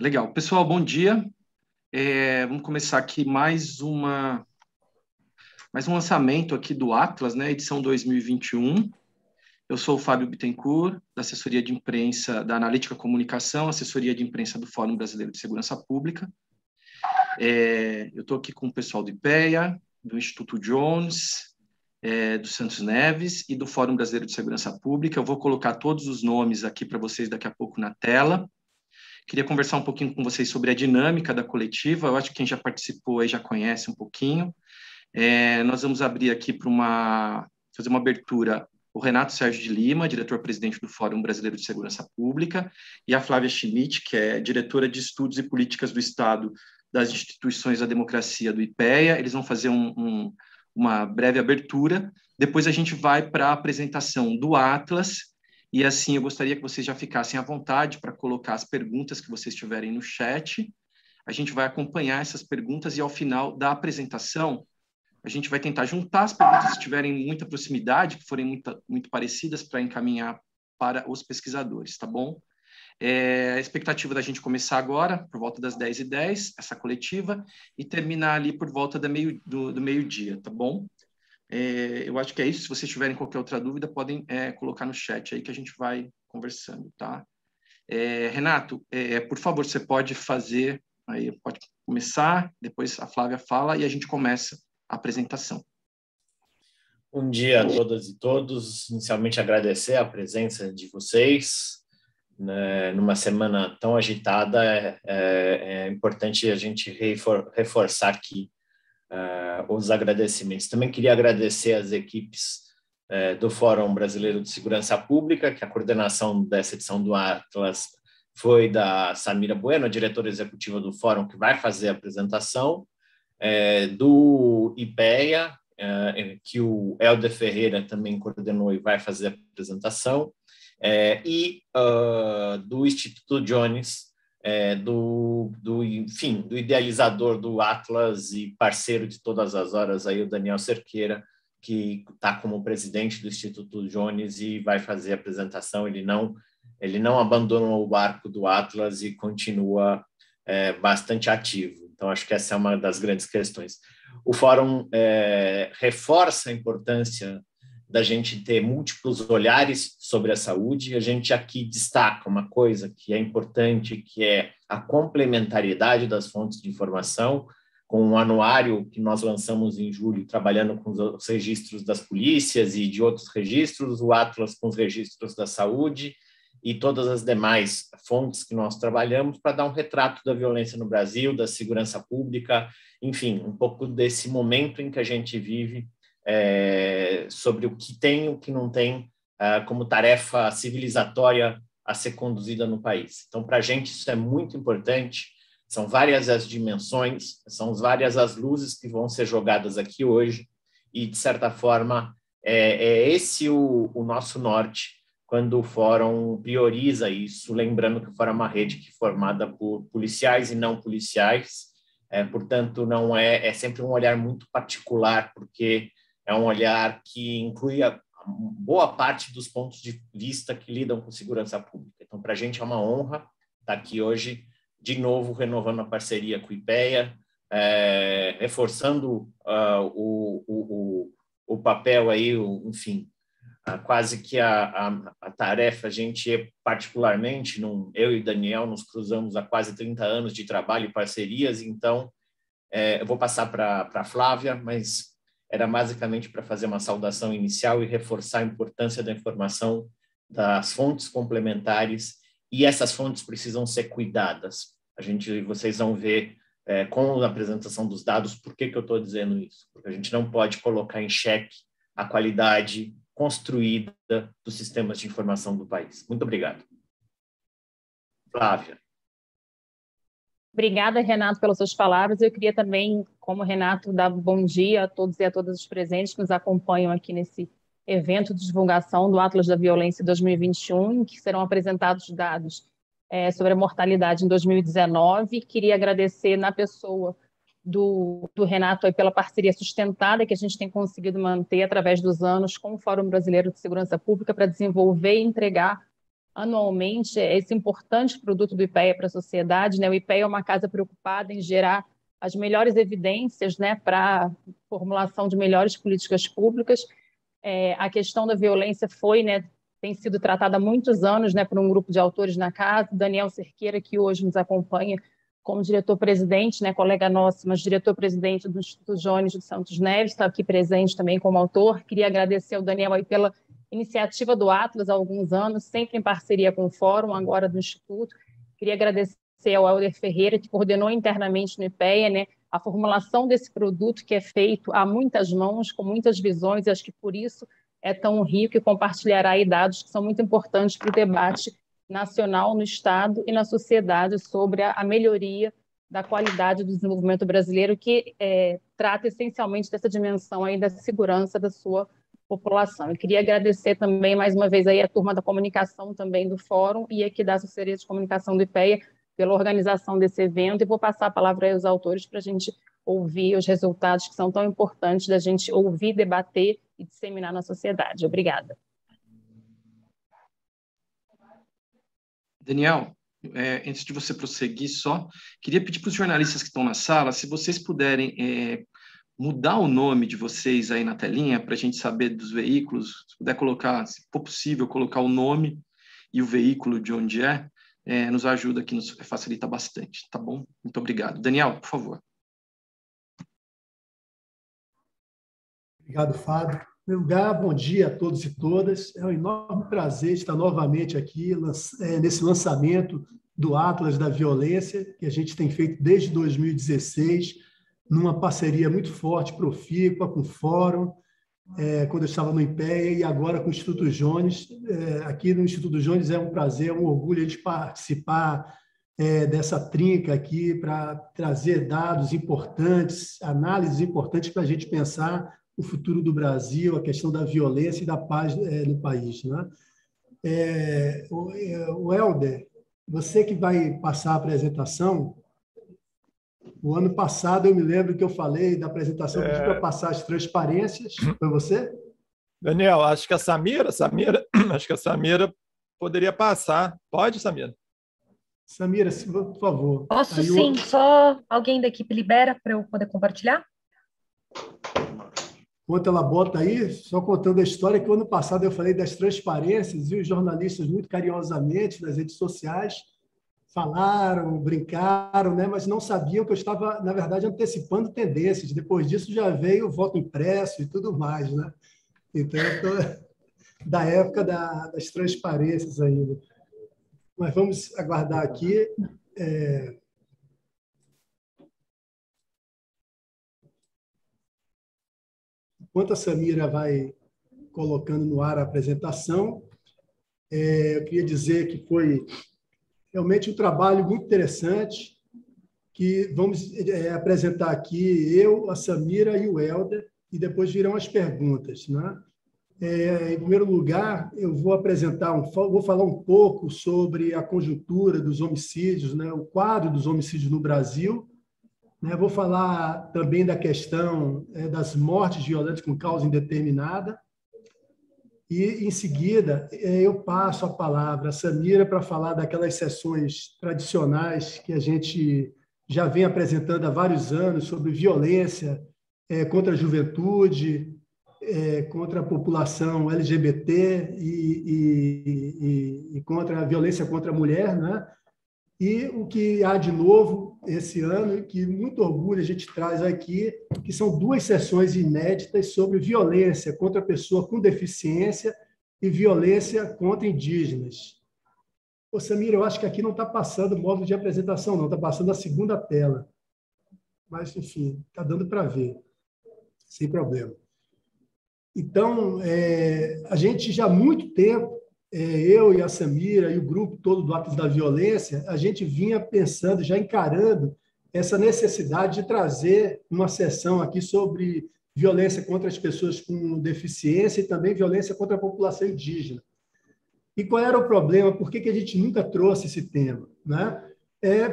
Legal. Pessoal, bom dia. Vamos começar aqui mais um lançamento aqui do Atlas, né, edição 2021. Eu sou o Fábio Bittencourt, da assessoria de imprensa da Analítica Comunicação, assessoria de imprensa do Fórum Brasileiro de Segurança Pública. Eu estou aqui com o pessoal do IPEA, do Instituto Jones, do Santos Neves e do Fórum Brasileiro de Segurança Pública. Eu vou colocar todos os nomes aqui para vocês daqui a pouco na tela. Queria conversar um pouquinho com vocês sobre a dinâmica da coletiva. Eu acho que quem já participou aí já conhece um pouquinho. Nós vamos abrir aqui para fazer uma abertura o Renato Sérgio de Lima, diretor-presidente do Fórum Brasileiro de Segurança Pública, e a Flávia Schmidt, que é diretora de Estudos e Políticas do Estado das Instituições da Democracia do IPEA. Eles vão fazer uma breve abertura. Depois a gente vai para a apresentação do Atlas. E assim, eu gostaria que vocês já ficassem à vontade para colocar as perguntas que vocês tiverem no chat. A gente vai acompanhar essas perguntas e, ao final da apresentação, a gente vai tentar juntar as perguntas que tiverem muita proximidade, que forem muito parecidas, para encaminhar para os pesquisadores, tá bom? A expectativa da gente começar agora, por volta das 10h10, essa coletiva, e terminar ali por volta do meio-dia, tá bom? Eu acho que é isso. Se vocês tiverem qualquer outra dúvida, podem colocar no chat aí que a gente vai conversando, tá? Renato, por favor, você pode pode começar, depois a Flávia fala e a gente começa a apresentação. Bom dia a todas e todos. Inicialmente, agradecer a presença de vocês. Numa semana tão agitada, é importante a gente reforçar aqui os agradecimentos. Também queria agradecer às equipes do Fórum Brasileiro de Segurança Pública, que a coordenação dessa edição do Atlas foi da Samira Bueno, a diretora executiva do Fórum, que vai fazer a apresentação, do IPEA, que o Helder Ferreira também coordenou e vai fazer a apresentação, e do Instituto Jones, do idealizador do Atlas e parceiro de todas as horas, aí, o Daniel Cerqueira, que está como presidente do Instituto Jones e vai fazer a apresentação. Ele não abandonou o barco do Atlas e continua bastante ativo. Então, acho que essa é uma das grandes questões. O Fórum reforça a importância da gente ter múltiplos olhares sobre a saúde. A gente aqui destaca uma coisa que é importante, que é a complementariedade das fontes de informação, com um anuário que nós lançamos em julho, trabalhando com os registros das polícias e de outros registros, o Atlas com os registros da saúde e todas as demais fontes que nós trabalhamos para dar um retrato da violência no Brasil, da segurança pública, enfim, um pouco desse momento em que a gente vive, sobre o que tem e o que não tem como tarefa civilizatória a ser conduzida no país. Então, para a gente isso é muito importante, são várias as dimensões, são várias as luzes que vão ser jogadas aqui hoje e, de certa forma, esse o nosso norte quando o Fórum prioriza isso, lembrando que o Fórum é uma rede que é formada por policiais e não policiais, portanto, não é sempre um olhar muito particular, porque é um olhar que inclui a boa parte dos pontos de vista que lidam com segurança pública. Então, para a gente é uma honra estar aqui hoje, de novo, renovando a parceria com o IPEA, reforçando o papel aí, enfim, quase que a tarefa. A gente, particularmente, eu e Daniel nos cruzamos há quase 30 anos de trabalho e parcerias, então eu vou passar para a Flávia, mas era basicamente para fazer uma saudação inicial e reforçar a importância da informação, das fontes complementares, e essas fontes precisam ser cuidadas. Vocês vão ver com a apresentação dos dados por que eu estou dizendo isso, porque a gente não pode colocar em xeque a qualidade construída dos sistemas de informação do país. Muito obrigado. Flávia. Obrigada, Renato, pelas suas palavras. Eu queria também, como Renato, dar bom dia a todos e a todas os presentes que nos acompanham aqui nesse evento de divulgação do Atlas da Violência 2021, em que serão apresentados dados sobre a mortalidade em 2019. Queria agradecer na pessoa do Renato aí pela parceria sustentada que a gente tem conseguido manter através dos anos com o Fórum Brasileiro de Segurança Pública para desenvolver e entregar anualmente esse importante produto do IPEA para a sociedade, né? O IPEA é uma casa preocupada em gerar as melhores evidências, né, para a formulação de melhores políticas públicas. A questão da violência tem sido tratada há muitos anos, né, por um grupo de autores na casa. Daniel Cerqueira, que hoje nos acompanha como diretor-presidente, né, colega nosso, mas diretor-presidente do Instituto Jones dos Santos Neves, está aqui presente também como autor. Queria agradecer ao Daniel aí pela iniciativa do Atlas há alguns anos, sempre em parceria com o Fórum, agora do Instituto. Queria agradecer ao Helder Ferreira, que coordenou internamente no IPEA, né, a formulação desse produto que é feito a muitas mãos, com muitas visões, e acho que por isso é tão rico e compartilhará aí dados que são muito importantes para o debate nacional, no Estado e na sociedade sobre a melhoria da qualidade do desenvolvimento brasileiro, que trata essencialmente dessa dimensão aí da segurança da sua população. Eu queria agradecer também, mais uma vez, aí a turma da comunicação também do Fórum e aqui da Assessoria de Comunicação do IPEA pela organização desse evento, e vou passar a palavra aí aos autores para a gente ouvir os resultados que são tão importantes da gente ouvir, debater e disseminar na sociedade. Obrigada. Daniel, antes de você prosseguir só, queria pedir para os jornalistas que estão na sala, se vocês puderem mudar o nome de vocês aí na telinha, para a gente saber dos veículos, se puder colocar, se for possível, colocar o nome e o veículo de onde nos ajuda aqui, nos facilita bastante, tá bom? Muito obrigado. Daniel, por favor. Obrigado, Fábio. Em primeiro lugar, bom dia a todos e todas. É um enorme prazer estar novamente aqui nesse lançamento do Atlas da Violência, que a gente tem feito desde 2016, numa parceria muito forte, profícua, com o Fórum, quando eu estava no IPEA, e agora com o Instituto Jones. Aqui no Instituto Jones é um prazer, é um orgulho de participar dessa trinca aqui para trazer dados importantes, análises importantes para a gente pensar o futuro do Brasil, a questão da violência e da paz no país, né? O Helder, você que vai passar a apresentação, o ano passado eu me lembro que eu falei da apresentação, pedi para passar as transparências, foi você? Daniel, acho que a Samira poderia passar. Pode, Samira? Samira, por favor. Posso sim, só alguém da equipe libera para eu poder compartilhar? Enquanto ela bota aí, só contando a história, que o ano passado eu falei das transparências e os jornalistas muito carinhosamente nas redes sociais falaram, brincaram, né? Mas não sabiam que eu estava, na verdade, antecipando tendências. Depois disso já veio o voto impresso e tudo mais, né? Então, eu estou da época das transparências ainda. Mas vamos aguardar aqui. Enquanto a Samira vai colocando no ar a apresentação, eu queria dizer que foi realmente um trabalho muito interessante, que vamos apresentar aqui eu, a Samira e o Helder, e depois virão as perguntas, né? Em primeiro lugar, eu vou vou falar um pouco sobre a conjuntura dos homicídios, né? O quadro dos homicídios no Brasil. Vou falar também da questão das mortes violentas com causa indeterminada. E, em seguida, eu passo a palavra à Samira para falar daquelas sessões tradicionais que a gente já vem apresentando há vários anos sobre violência contra a juventude, contra a população LGBT e contra a violência contra a mulher, né? E o que há de novo esse ano, e que muito orgulho a gente traz aqui, que são 2 sessões inéditas sobre violência contra a pessoa com deficiência e violência contra indígenas. Ô, Samira, eu acho que aqui não está passando o módulo de apresentação, não, está passando a segunda tela. Mas, enfim, está dando para ver, sem problema. Então, a gente já há muito tempo, eu e a Samira e o grupo todo do Atlas da Violência, a gente vinha pensando, já encarando essa necessidade de trazer uma sessão aqui sobre violência contra as pessoas com deficiência e também violência contra a população indígena. E qual era o problema? Por que a gente nunca trouxe esse tema, né?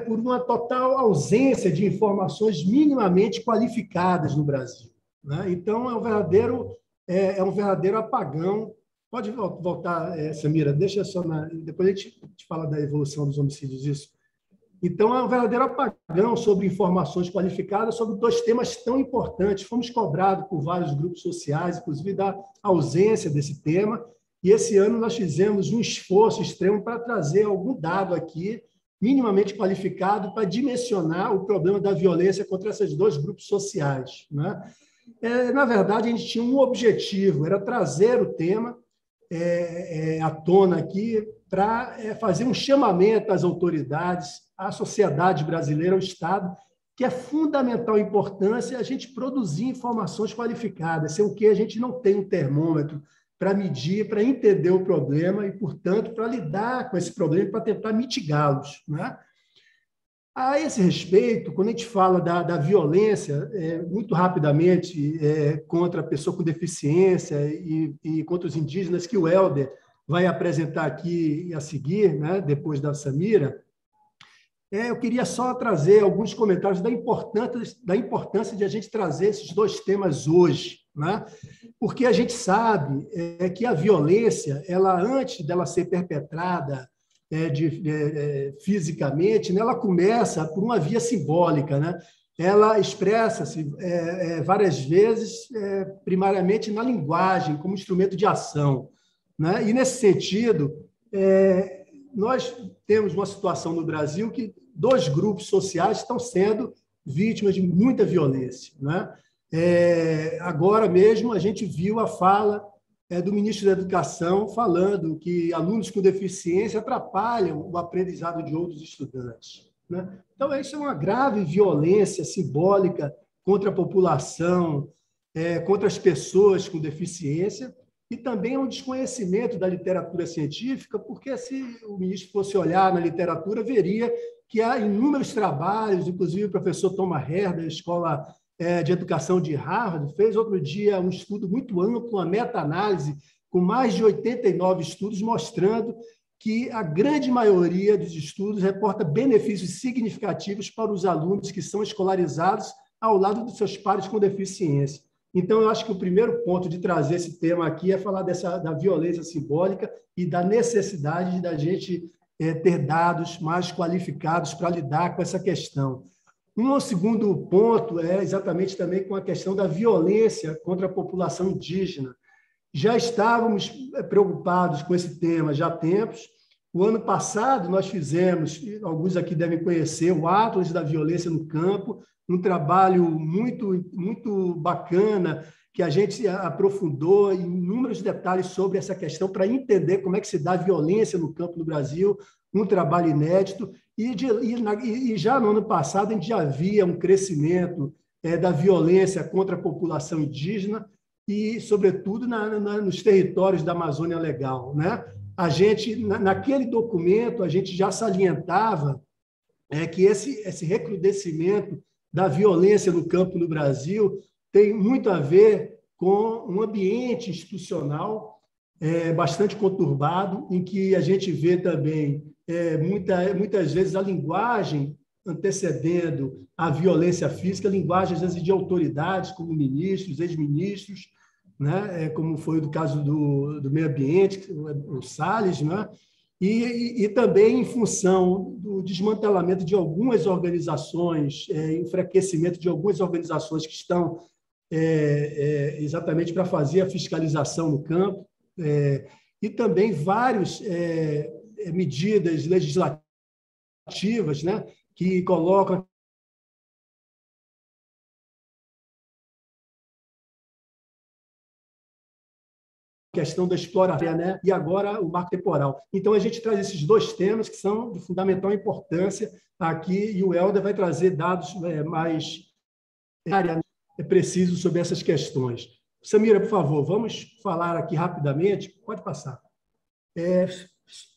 Por uma total ausência de informações minimamente qualificadas no Brasil, né? Então, é um verdadeiro apagão Pode voltar, Samira, deixa só depois a gente fala da evolução dos homicídios, isso. Então, é um verdadeiro apagão sobre informações qualificadas sobre dois temas tão importantes. Fomos cobrados por vários grupos sociais, inclusive da ausência desse tema, e esse ano nós fizemos um esforço extremo para trazer algum dado aqui, minimamente qualificado, para dimensionar o problema da violência contra esses dois grupos sociais, né? Na verdade, a gente tinha um objetivo, era trazer o tema à tona aqui para fazer um chamamento às autoridades, à sociedade brasileira, ao Estado, que é fundamental importância a gente produzir informações qualificadas, sem o que a gente não tem um termômetro para medir, para entender o problema e, portanto, para lidar com esse problema, para tentar mitigá-los, né? A esse respeito, quando a gente fala da violência, muito rapidamente, contra a pessoa com deficiência e contra os indígenas, que o Helder vai apresentar aqui a seguir, né, depois da Samira, eu queria só trazer alguns comentários da importância de a gente trazer esses dois temas hoje, né? Porque a gente sabe que a violência, ela, antes dela ser perpetrada fisicamente, né, ela começa por uma via simbólica, né? Ela expressa-se várias vezes, primariamente na linguagem, como instrumento de ação, né? E, nesse sentido, nós temos uma situação no Brasil que dois grupos sociais estão sendo vítimas de muita violência, né? Agora mesmo, a gente viu a fala do ministro da Educação falando que alunos com deficiência atrapalham o aprendizado de outros estudantes, né? Então, isso é uma grave violência simbólica contra a população, contra as pessoas com deficiência, e também é um desconhecimento da literatura científica, porque se o ministro fosse olhar na literatura, veria que há inúmeros trabalhos, inclusive o professor Thomas Hare, da Escola de Educação de Harvard, fez outro dia um estudo muito amplo, uma meta-análise, com mais de 89 estudos, mostrando que a grande maioria dos estudos reporta benefícios significativos para os alunos que são escolarizados ao lado dos seus pares com deficiência. Então, eu acho que o primeiro ponto de trazer esse tema aqui é falar da violência simbólica e da necessidade da gente ter dados mais qualificados para lidar com essa questão. Um segundo ponto é exatamente também com a questão da violência contra a população indígena. Já estávamos preocupados com esse tema já há tempos. O ano passado, nós fizemos, alguns aqui devem conhecer, o Atlas da Violência no Campo, um trabalho muito, muito bacana, que a gente aprofundou em inúmeros detalhes sobre essa questão para entender como é que se dá a violência no campo no Brasil, um trabalho inédito. E já no ano passado, a gente já via um crescimento da violência contra a população indígena e, sobretudo, nos territórios da Amazônia Legal, né? A gente, naquele documento, a gente já salientava que esse recrudescimento da violência no campo no Brasil tem muito a ver com um ambiente institucional bastante conturbado, em que a gente vê também muitas vezes a linguagem antecedendo a violência física, linguagem às vezes de autoridades, como ministros, ex-ministros, né? Como foi o caso do meio ambiente, o Salles, né? E também em função do desmantelamento de algumas organizações, enfraquecimento de algumas organizações que estão exatamente para fazer a fiscalização no campo, e também várias medidas legislativas, né, que colocam questão da exploração, né? E agora o marco temporal. Então, a gente traz esses dois temas que são de fundamental importância aqui, e o Helder vai trazer dados mais precisos sobre essas questões. Samira, por favor, vamos falar aqui rapidamente. Pode passar.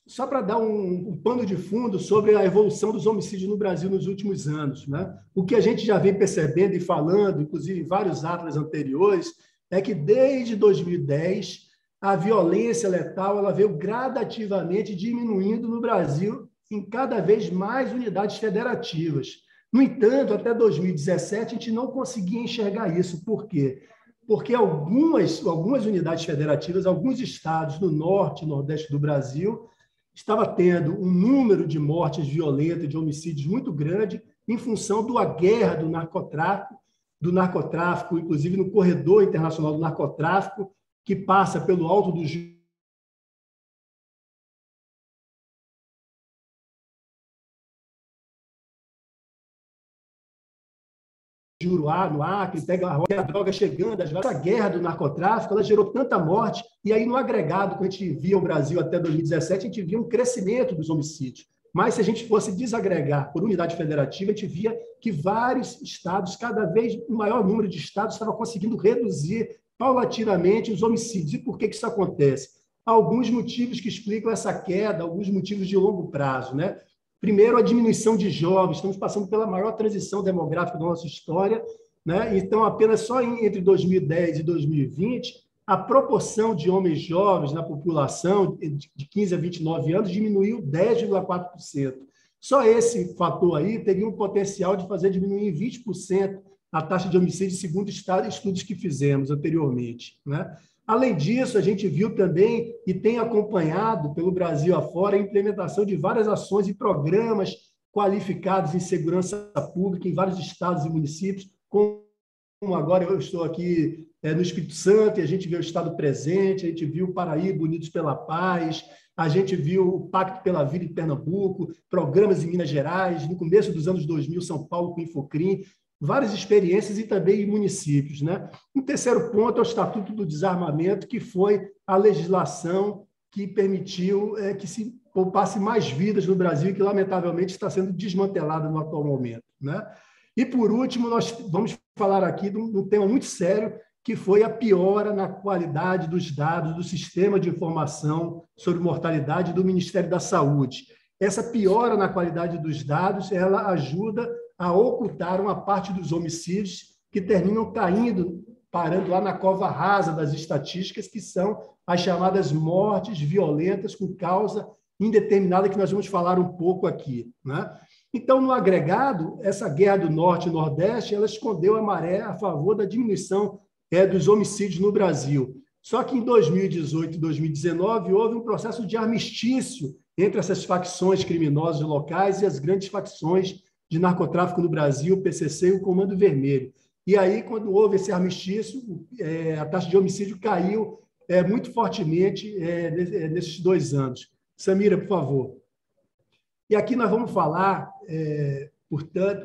Só para dar um pano de fundo sobre a evolução dos homicídios no Brasil nos últimos anos, né? O que a gente já vem percebendo e falando, inclusive em vários atlas anteriores, é que desde 2010 a violência letal ela veio gradativamente diminuindo no Brasil em cada vez mais unidades federativas. No entanto, até 2017, a gente não conseguia enxergar isso. Por quê? porque algumas unidades federativas, alguns estados no norte e nordeste do Brasil, estava tendo um número de mortes violentas, de homicídios muito grande, em função da guerra do narcotráfico, inclusive no corredor internacional do narcotráfico, que passa pelo Alto do Juruá, no Acre, pega a droga chegando, essa guerra do narcotráfico, ela gerou tanta morte, e aí no agregado, quando a gente via o Brasil até 2017, a gente via um crescimento dos homicídios. Mas se a gente fosse desagregar por unidade federativa, a gente via que vários estados, cada vez um maior número de estados, estava conseguindo reduzir paulatinamente os homicídios. E por que isso acontece? Há alguns motivos que explicam essa queda, alguns motivos de longo prazo, né? Primeiro, a diminuição de jovens. Estamos passando pela maior transição demográfica da nossa história, né? Então, apenas só entre 2010 e 2020, a proporção de homens jovens na população de 15 a 29 anos diminuiu 10,4%. Só esse fator aí teria um potencial de fazer diminuir em 20% a taxa de homicídio, segundo estudos que fizemos anteriormente, né? Além disso, a gente viu também e tem acompanhado pelo Brasil afora a implementação de várias ações e programas qualificados em segurança pública em vários estados e municípios, como agora eu estou aqui no Espírito Santo, e a gente vê o Estado presente, a gente viu o Paraíba, Unidos pela Paz, a gente viu o Pacto pela Vida em Pernambuco, programas em Minas Gerais, no começo dos anos 2000, São Paulo com o Infocrim, várias experiências e também em municípios, né? Um terceiro ponto é o Estatuto do Desarmamento, que foi a legislação que permitiu que se poupasse mais vidas no Brasil e que, lamentavelmente, está sendo desmantelada no atual momento, né? E, por último, nós vamos falar aqui de um tema muito sério, que foi a piora na qualidade dos dados do Sistema de Informação sobre Mortalidade do Ministério da Saúde. Essa piora na qualidade dos dados, ela ajuda a ocultar uma parte dos homicídios que terminam parando lá na cova rasa das estatísticas, que são as chamadas mortes violentas com causa indeterminada, que nós vamos falar um pouco aqui, né? Então, no agregado, essa guerra do Norte e Nordeste, ela escondeu a maré a favor da diminuição dos homicídios no Brasil. Só que em 2018 e 2019 houve um processo de armistício entre essas facções criminosas locais e as grandes facções de narcotráfico no Brasil, o PCC e o Comando Vermelho. E aí, quando houve esse armistício, a taxa de homicídio caiu muito fortemente nesses 2 anos. Samira, por favor. E aqui nós vamos falar, portanto,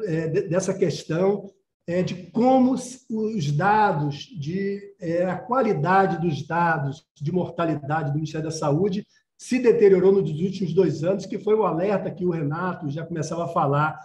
dessa questão de como os dados, a qualidade dos dados de mortalidade do Ministério da Saúde se deteriorou nos últimos 2 anos, que foi o alerta que o Renato já começava a falar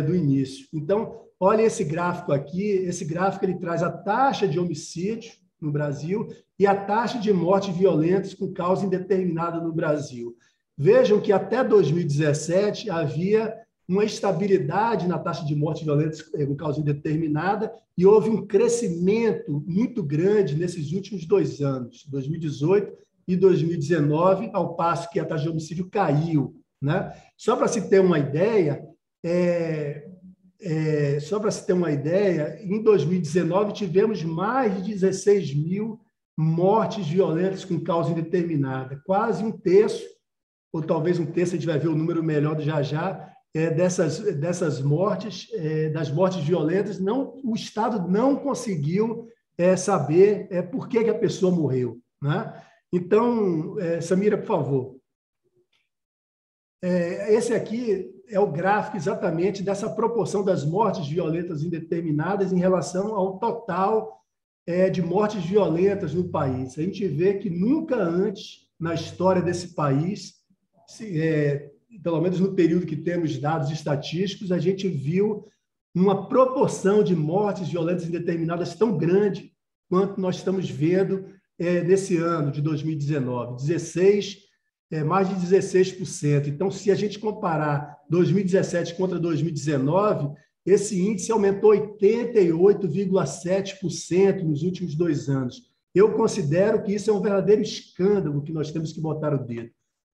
do início. Então, olha esse gráfico aqui. Esse gráfico ele traz a taxa de homicídio no Brasil e a taxa de mortes violentas com causa indeterminada no Brasil. Vejam que até 2017 havia uma estabilidade na taxa de mortes violentas com causa indeterminada e houve um crescimento muito grande nesses últimos 2 anos, 2018 e 2019, ao passo que a taxa de homicídio caiu, né? Só para se ter uma ideia, em 2019 tivemos mais de 16 mil mortes violentas com causa indeterminada, quase um terço, ou talvez um terço, a gente vai ver o número melhor do já, dessas mortes, das mortes violentas, o Estado não conseguiu saber por que a pessoa morreu, né? Então, Samira, por favor. Esse aqui é o gráfico exatamente dessa proporção das mortes violentas indeterminadas em relação ao total de mortes violentas no país. A gente vê que nunca antes na história desse país, pelo menos no período que temos dados estatísticos, a gente viu uma proporção de mortes violentas indeterminadas tão grande quanto nós estamos vendo nesse ano de 2019, mais de 16%. Então, se a gente comparar 2017 contra 2019, esse índice aumentou 88,7% nos últimos 2 anos. Eu considero que isso é um verdadeiro escândalo que nós temos que botar o dedo.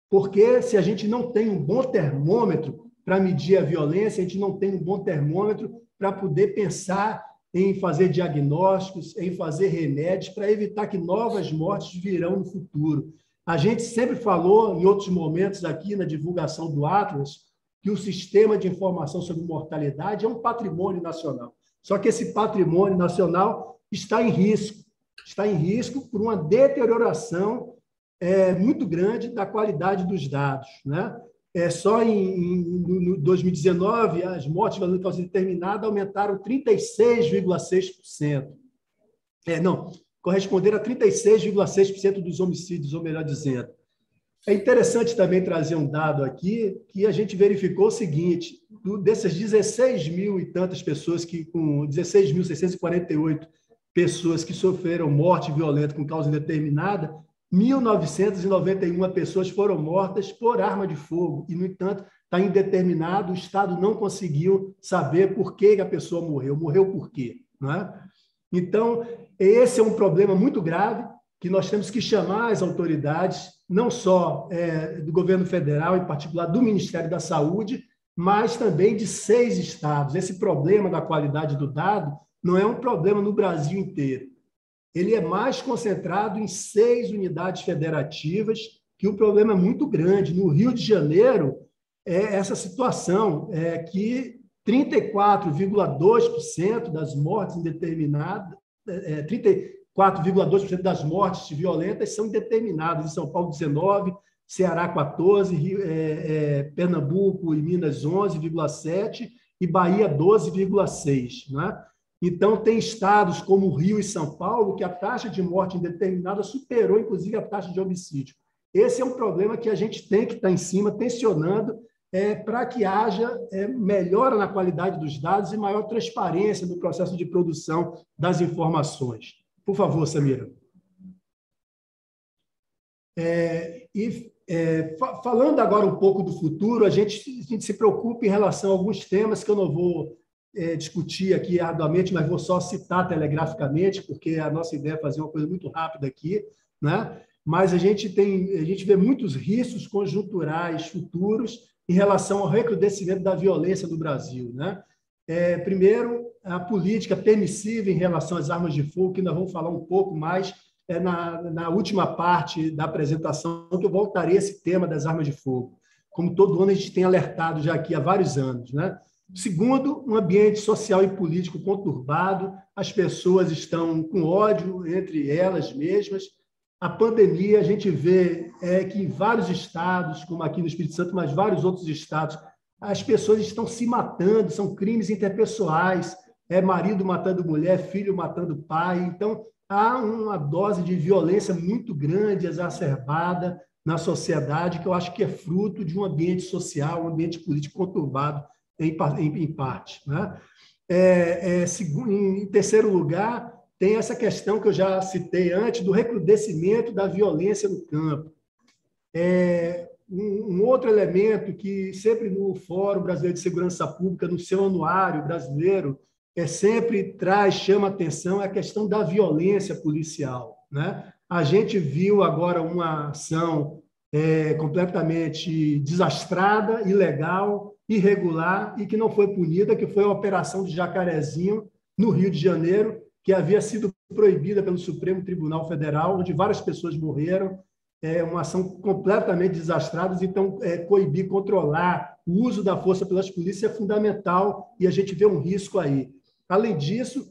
Porque se a gente não tem um bom termômetro para medir a violência, a gente não tem um bom termômetro para poder pensar em fazer diagnósticos, em fazer remédios para evitar que novas mortes virão no futuro. A gente sempre falou, em outros momentos aqui na divulgação do Atlas, que o sistema de informação sobre mortalidade é um patrimônio nacional. Só que esse patrimônio nacional está em risco por uma deterioração muito grande da qualidade dos dados, né? Só em 2019, as mortes de causa indeterminada aumentaram 36,6%. Corresponderam a 36,6% dos homicídios, ou melhor dizendo. É interessante também trazer um dado aqui, que a gente verificou o seguinte: dessas 16 mil e tantas pessoas, com 16.648 pessoas que sofreram morte violenta com causa indeterminada, 1.991 pessoas foram mortas por arma de fogo, e, no entanto, está indeterminado, o Estado não conseguiu saber por que a pessoa morreu por quê, não é? Então, esse é um problema muito grave, que nós temos que chamar as autoridades, não só do governo federal, em particular do Ministério da Saúde, mas também de 6 estados. Esse problema da qualidade do dado não é um problema no Brasil inteiro. Ele é mais concentrado em 6 unidades federativas, que o problema é muito grande. No Rio de Janeiro, essa situação é que 34,2% das mortes indeterminadas, 34,2% das mortes violentas são indeterminadas. Em São Paulo, 19%, Ceará, 14%, Pernambuco e Minas, 11,7%, e Bahia, 12,6%. Né? Então, tem estados como o Rio e São Paulo que a taxa de morte indeterminada superou, inclusive, a taxa de homicídio. Esse é um problema que a gente tem que estar em cima, tensionando, para que haja melhora na qualidade dos dados e maior transparência no processo de produção das informações. Por favor, Samira. Falando agora um pouco do futuro, a gente se preocupa em relação a alguns temas que eu não vou discutir aqui arduamente, mas vou só citar telegraficamente, porque a nossa ideia é fazer uma coisa muito rápida aqui, né? Mas a gente vê muitos riscos conjunturais futuros em relação ao recrudescimento da violência no Brasil, né? Primeiro, a política permissiva em relação às armas de fogo, que nós vamos falar um pouco mais na última parte da apresentação, que eu voltarei a esse tema das armas de fogo. Como todo ano a gente tem alertado já aqui há vários anos, né? Segundo, um ambiente social e político conturbado, as pessoas estão com ódio entre elas mesmas. A pandemia, a gente vê que em vários estados, como aqui no Espírito Santo, mas vários outros estados, as pessoas estão se matando, são crimes interpessoais, marido matando mulher, filho matando pai. Então, há uma dose de violência muito grande, exacerbada na sociedade, que eu acho que é fruto de um ambiente social, um ambiente político conturbado, em parte. Né? Em terceiro lugar, tem essa questão que eu já citei antes, do recrudescimento da violência no campo. Um outro elemento que sempre no Fórum Brasileiro de Segurança Pública, no seu anuário brasileiro, sempre chama atenção, é a questão da violência policial. Né? A gente viu agora uma ação completamente desastrada, ilegal, irregular e que não foi punida, que foi a Operação de Jacarezinho, no Rio de Janeiro, que havia sido proibida pelo Supremo Tribunal Federal, onde várias pessoas morreram, uma ação completamente desastrada. Então, coibir, controlar o uso da força pelas polícias é fundamental e a gente vê um risco aí. Além disso,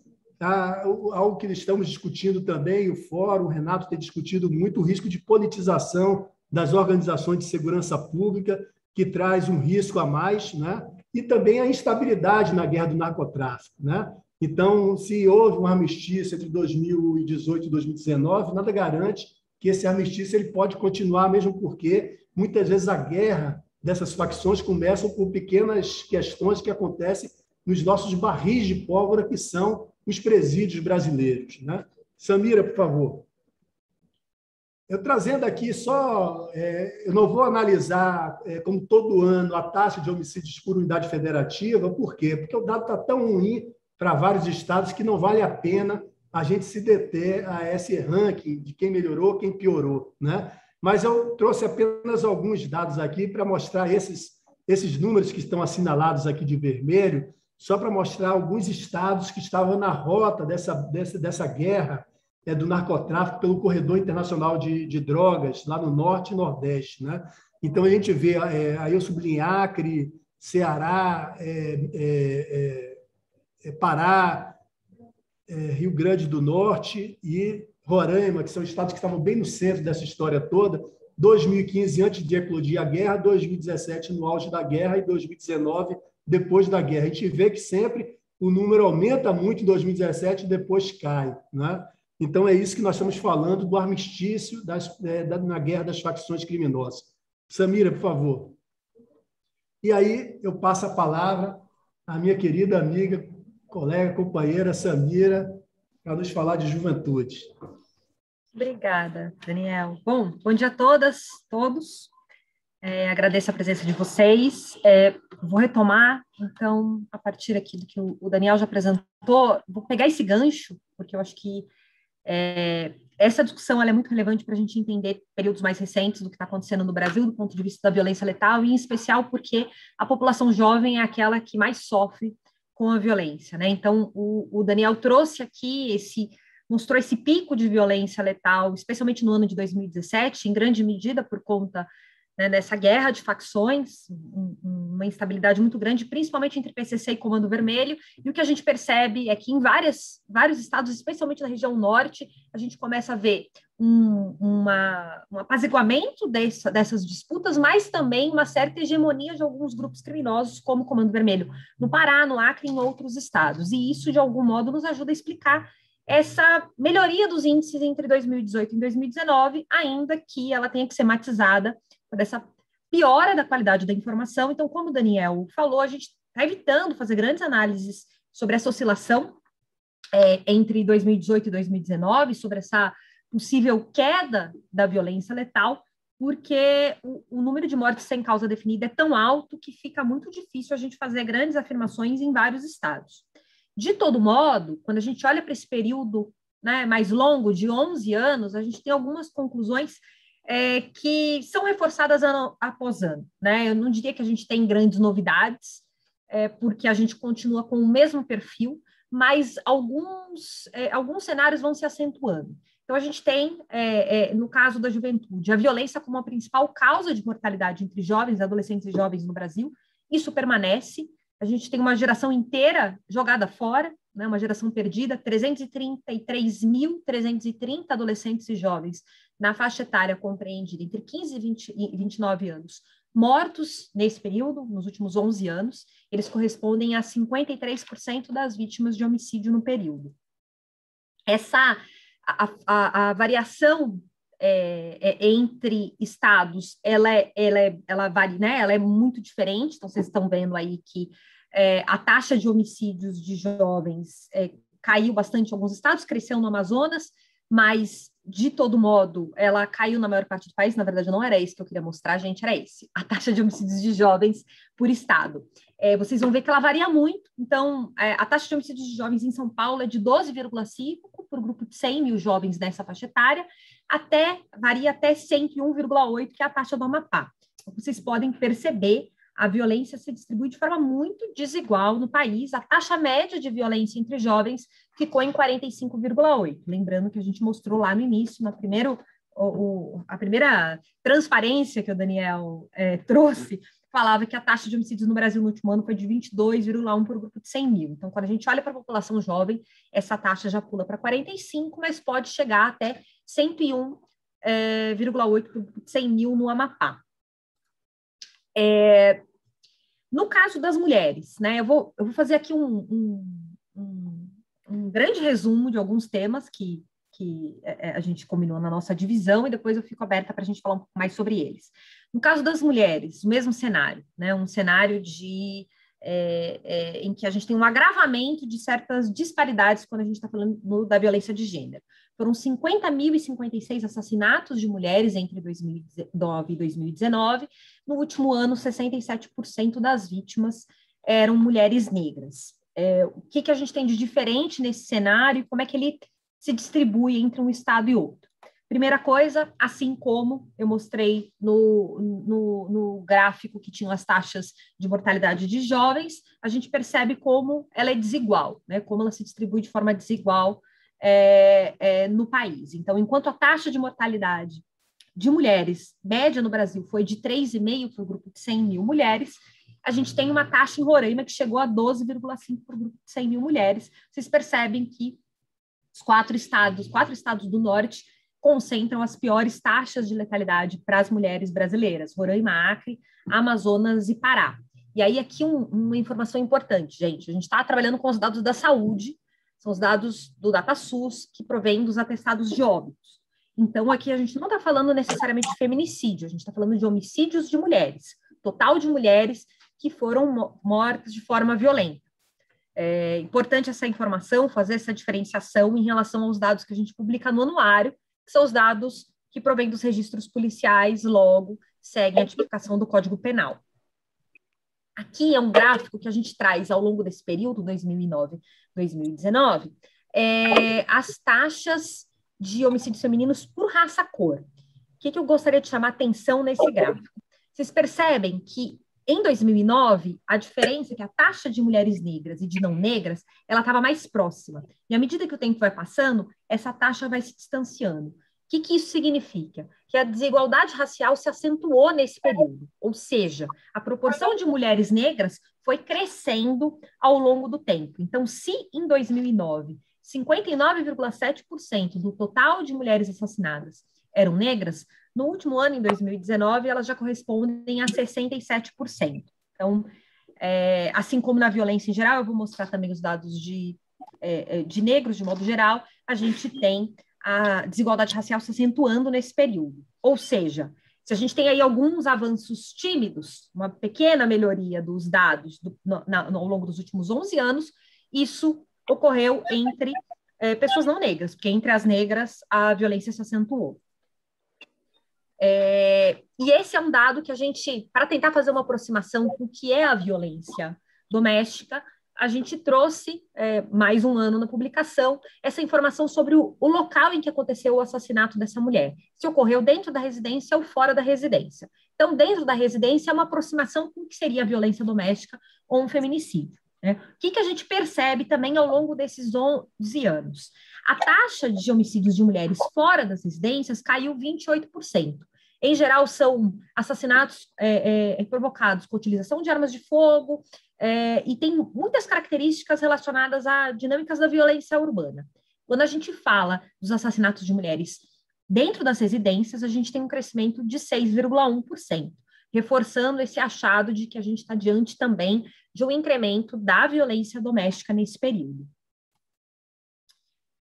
algo que estamos discutindo também, o Fórum, o Renato tem discutido muito, o risco de politização das organizações de segurança pública, que traz um risco a mais, né? E também a instabilidade na guerra do narcotráfico. Né? Então, se houve um armistício entre 2018 e 2019, nada garante que esse armistício ele pode continuar, mesmo porque, muitas vezes, a guerra dessas facções começa por pequenas questões que acontecem nos nossos barris de pólvora, que são os presídios brasileiros. Né? Samira, por favor. Eu trazendo aqui só, eu não vou analisar, como todo ano, a taxa de homicídios por unidade federativa. Por quê? Porque o dado está tão ruim para vários estados que não vale a pena a gente se deter a esse ranking de quem melhorou, quem piorou. Né? Mas eu trouxe apenas alguns dados aqui para mostrar esses números que estão assinalados aqui de vermelho, só para mostrar alguns estados que estavam na rota dessa guerra do narcotráfico pelo corredor internacional de drogas, lá no norte e nordeste, né? Então, a gente vê, aí eu sublinho Acre, Ceará, Pará, Rio Grande do Norte e Roraima, que são estados que estavam bem no centro dessa história toda. 2015, antes de eclodir a guerra, 2017, no auge da guerra, e 2019, depois da guerra. A gente vê que sempre o número aumenta muito em 2017 e depois cai, né? Então, é isso que nós estamos falando do armistício na guerra das facções criminosas. Samira, por favor. E aí, eu passo a palavra à minha querida amiga, colega, companheira Samira, para nos falar de juventude. Obrigada, Daniel. Bom dia a todas, todos. Agradeço a presença de vocês. Vou retomar, então, a partir aqui do que o Daniel já apresentou, vou pegar esse gancho, porque eu acho que essa discussão ela é muito relevante para a gente entender períodos mais recentes do que está acontecendo no Brasil, do ponto de vista da violência letal, e em especial porque a população jovem é aquela que mais sofre com a violência, né? Então, o Daniel trouxe aqui mostrou esse pico de violência letal, especialmente no ano de 2017, em grande medida por conta, né, dessa guerra de facções, uma instabilidade muito grande, principalmente entre PCC e Comando Vermelho, e o que a gente percebe é que em vários estados, especialmente na região norte, a gente começa a ver um apaziguamento dessas disputas, mas também uma certa hegemonia de alguns grupos criminosos, como Comando Vermelho, no Pará, no Acre e em outros estados, e isso, de algum modo, nos ajuda a explicar essa melhoria dos índices entre 2018 e 2019, ainda que ela tenha que ser matizada por essa piora da qualidade da informação. Então, como o Daniel falou, a gente está evitando fazer grandes análises sobre essa oscilação entre 2018 e 2019, sobre essa possível queda da violência letal, porque o número de mortes sem causa definida é tão alto que fica muito difícil a gente fazer grandes afirmações em vários estados. De todo modo, quando a gente olha para esse período, né, mais longo, de 11 anos, a gente tem algumas conclusões que são reforçadas ano após ano, né? Eu não diria que a gente tem grandes novidades, porque a gente continua com o mesmo perfil, mas alguns cenários vão se acentuando. Então, a gente tem, no caso da juventude, a violência como a principal causa de mortalidade entre jovens, adolescentes e jovens no Brasil. Isso permanece. A gente tem uma geração inteira jogada fora, né, uma geração perdida, 333.330 adolescentes e jovens na faixa etária compreendida entre 15 e 29 anos, mortos nesse período, nos últimos 11 anos. Eles correspondem a 53% das vítimas de homicídio no período. A variação entre estados, ela varia, né? Ela é muito diferente. Então, vocês estão vendo aí que a taxa de homicídios de jovens caiu bastante em alguns estados, cresceu no Amazonas, mas, de todo modo, ela caiu na maior parte do país. Na verdade, não era isso que eu queria mostrar, gente, era esse, a taxa de homicídios de jovens por estado. Vocês vão ver que ela varia muito. Então, a taxa de homicídios de jovens em São Paulo é de 12,5 para o grupo de 100 mil jovens nessa faixa etária, varia até 101,8, que é a taxa do Amapá. Então, vocês podem perceber, a violência se distribui de forma muito desigual no país. A taxa média de violência entre jovens ficou em 45,8. Lembrando que a gente mostrou lá no início, a primeira transparência que o Daniel trouxe, falava que a taxa de homicídios no Brasil no último ano foi de 22,1 por grupo de 100 mil. Então, quando a gente olha para a população jovem, essa taxa já pula para 45, mas pode chegar até 101,8 por grupo de 100 mil no Amapá. No caso das mulheres, né, eu vou fazer aqui um grande resumo de alguns temas que a gente combinou na nossa divisão, e depois eu fico aberta para a gente falar um pouco mais sobre eles. No caso das mulheres, o mesmo cenário, né, um cenário em que a gente tem um agravamento de certas disparidades quando a gente está falando da violência de gênero. Foram 50.056 assassinatos de mulheres entre 2009 e 2019. No último ano, 67% das vítimas eram mulheres negras. O que a gente tem de diferente nesse cenário e como é que ele se distribui entre um estado e outro? Primeira coisa, assim como eu mostrei no gráfico que tinha as taxas de mortalidade de jovens, a gente percebe como ela é desigual, né? Como ela se distribui de forma desigual no país. Então, enquanto a taxa de mortalidade de mulheres média no Brasil foi de 3,5 para o grupo de 100 mil mulheres, a gente tem uma taxa em Roraima que chegou a 12,5 para o grupo de 100 mil mulheres. Vocês percebem que os quatro estados do norte concentram as piores taxas de letalidade para as mulheres brasileiras, Roraima, Acre, Amazonas e Pará. E aí aqui uma informação importante, gente, a gente está trabalhando com os dados da saúde, são os dados do DataSUS, que provém dos atestados de óbitos. Então, aqui a gente não está falando necessariamente de feminicídio, a gente está falando de homicídios de mulheres, total de mulheres que foram mortas de forma violenta. É importante essa informação, fazer essa diferenciação em relação aos dados que a gente publica no anuário, que são os dados que provêm dos registros policiais, logo seguem a tipificação do Código Penal. Aqui é um gráfico que a gente traz ao longo desse período, 2009-2019, as taxas de homicídios femininos por raça-cor. O que eu gostaria de chamar a atenção nesse gráfico? Vocês percebem que em 2009, a diferença é que a taxa de mulheres negras e de não negras, ela estava mais próxima. E à medida que o tempo vai passando, essa taxa vai se distanciando. O que isso significa? Que a desigualdade racial se acentuou nesse período. Ou seja, a proporção de mulheres negras foi crescendo ao longo do tempo. Então, se em 2009, 59,7% do total de mulheres assassinadas eram negras, no último ano, em 2019, elas já correspondem a 67%. Então, assim como na violência em geral, eu vou mostrar também os dados de negros, de modo geral, a gente tem a desigualdade racial se acentuando nesse período. Ou seja, se a gente tem aí alguns avanços tímidos, uma pequena melhoria dos dados ao longo dos últimos 11 anos, isso ocorreu entre pessoas não negras, porque entre as negras a violência se acentuou. E esse é um dado que a gente, para tentar fazer uma aproximação com o que é a violência doméstica, a gente trouxe, mais um ano na publicação, essa informação sobre o local em que aconteceu o assassinato dessa mulher, se ocorreu dentro da residência ou fora da residência. Então, dentro da residência é uma aproximação com o que seria a violência doméstica ou um feminicídio, né? O que a gente percebe também ao longo desses 11 anos? A taxa de homicídios de mulheres fora das residências caiu 28%. Em geral, são assassinatos provocados com utilização de armas de fogo, e tem muitas características relacionadas a dinâmicas da violência urbana. Quando a gente fala dos assassinatos de mulheres dentro das residências, a gente tem um crescimento de 6,1%, reforçando esse achado de que a gente está diante também de um incremento da violência doméstica nesse período.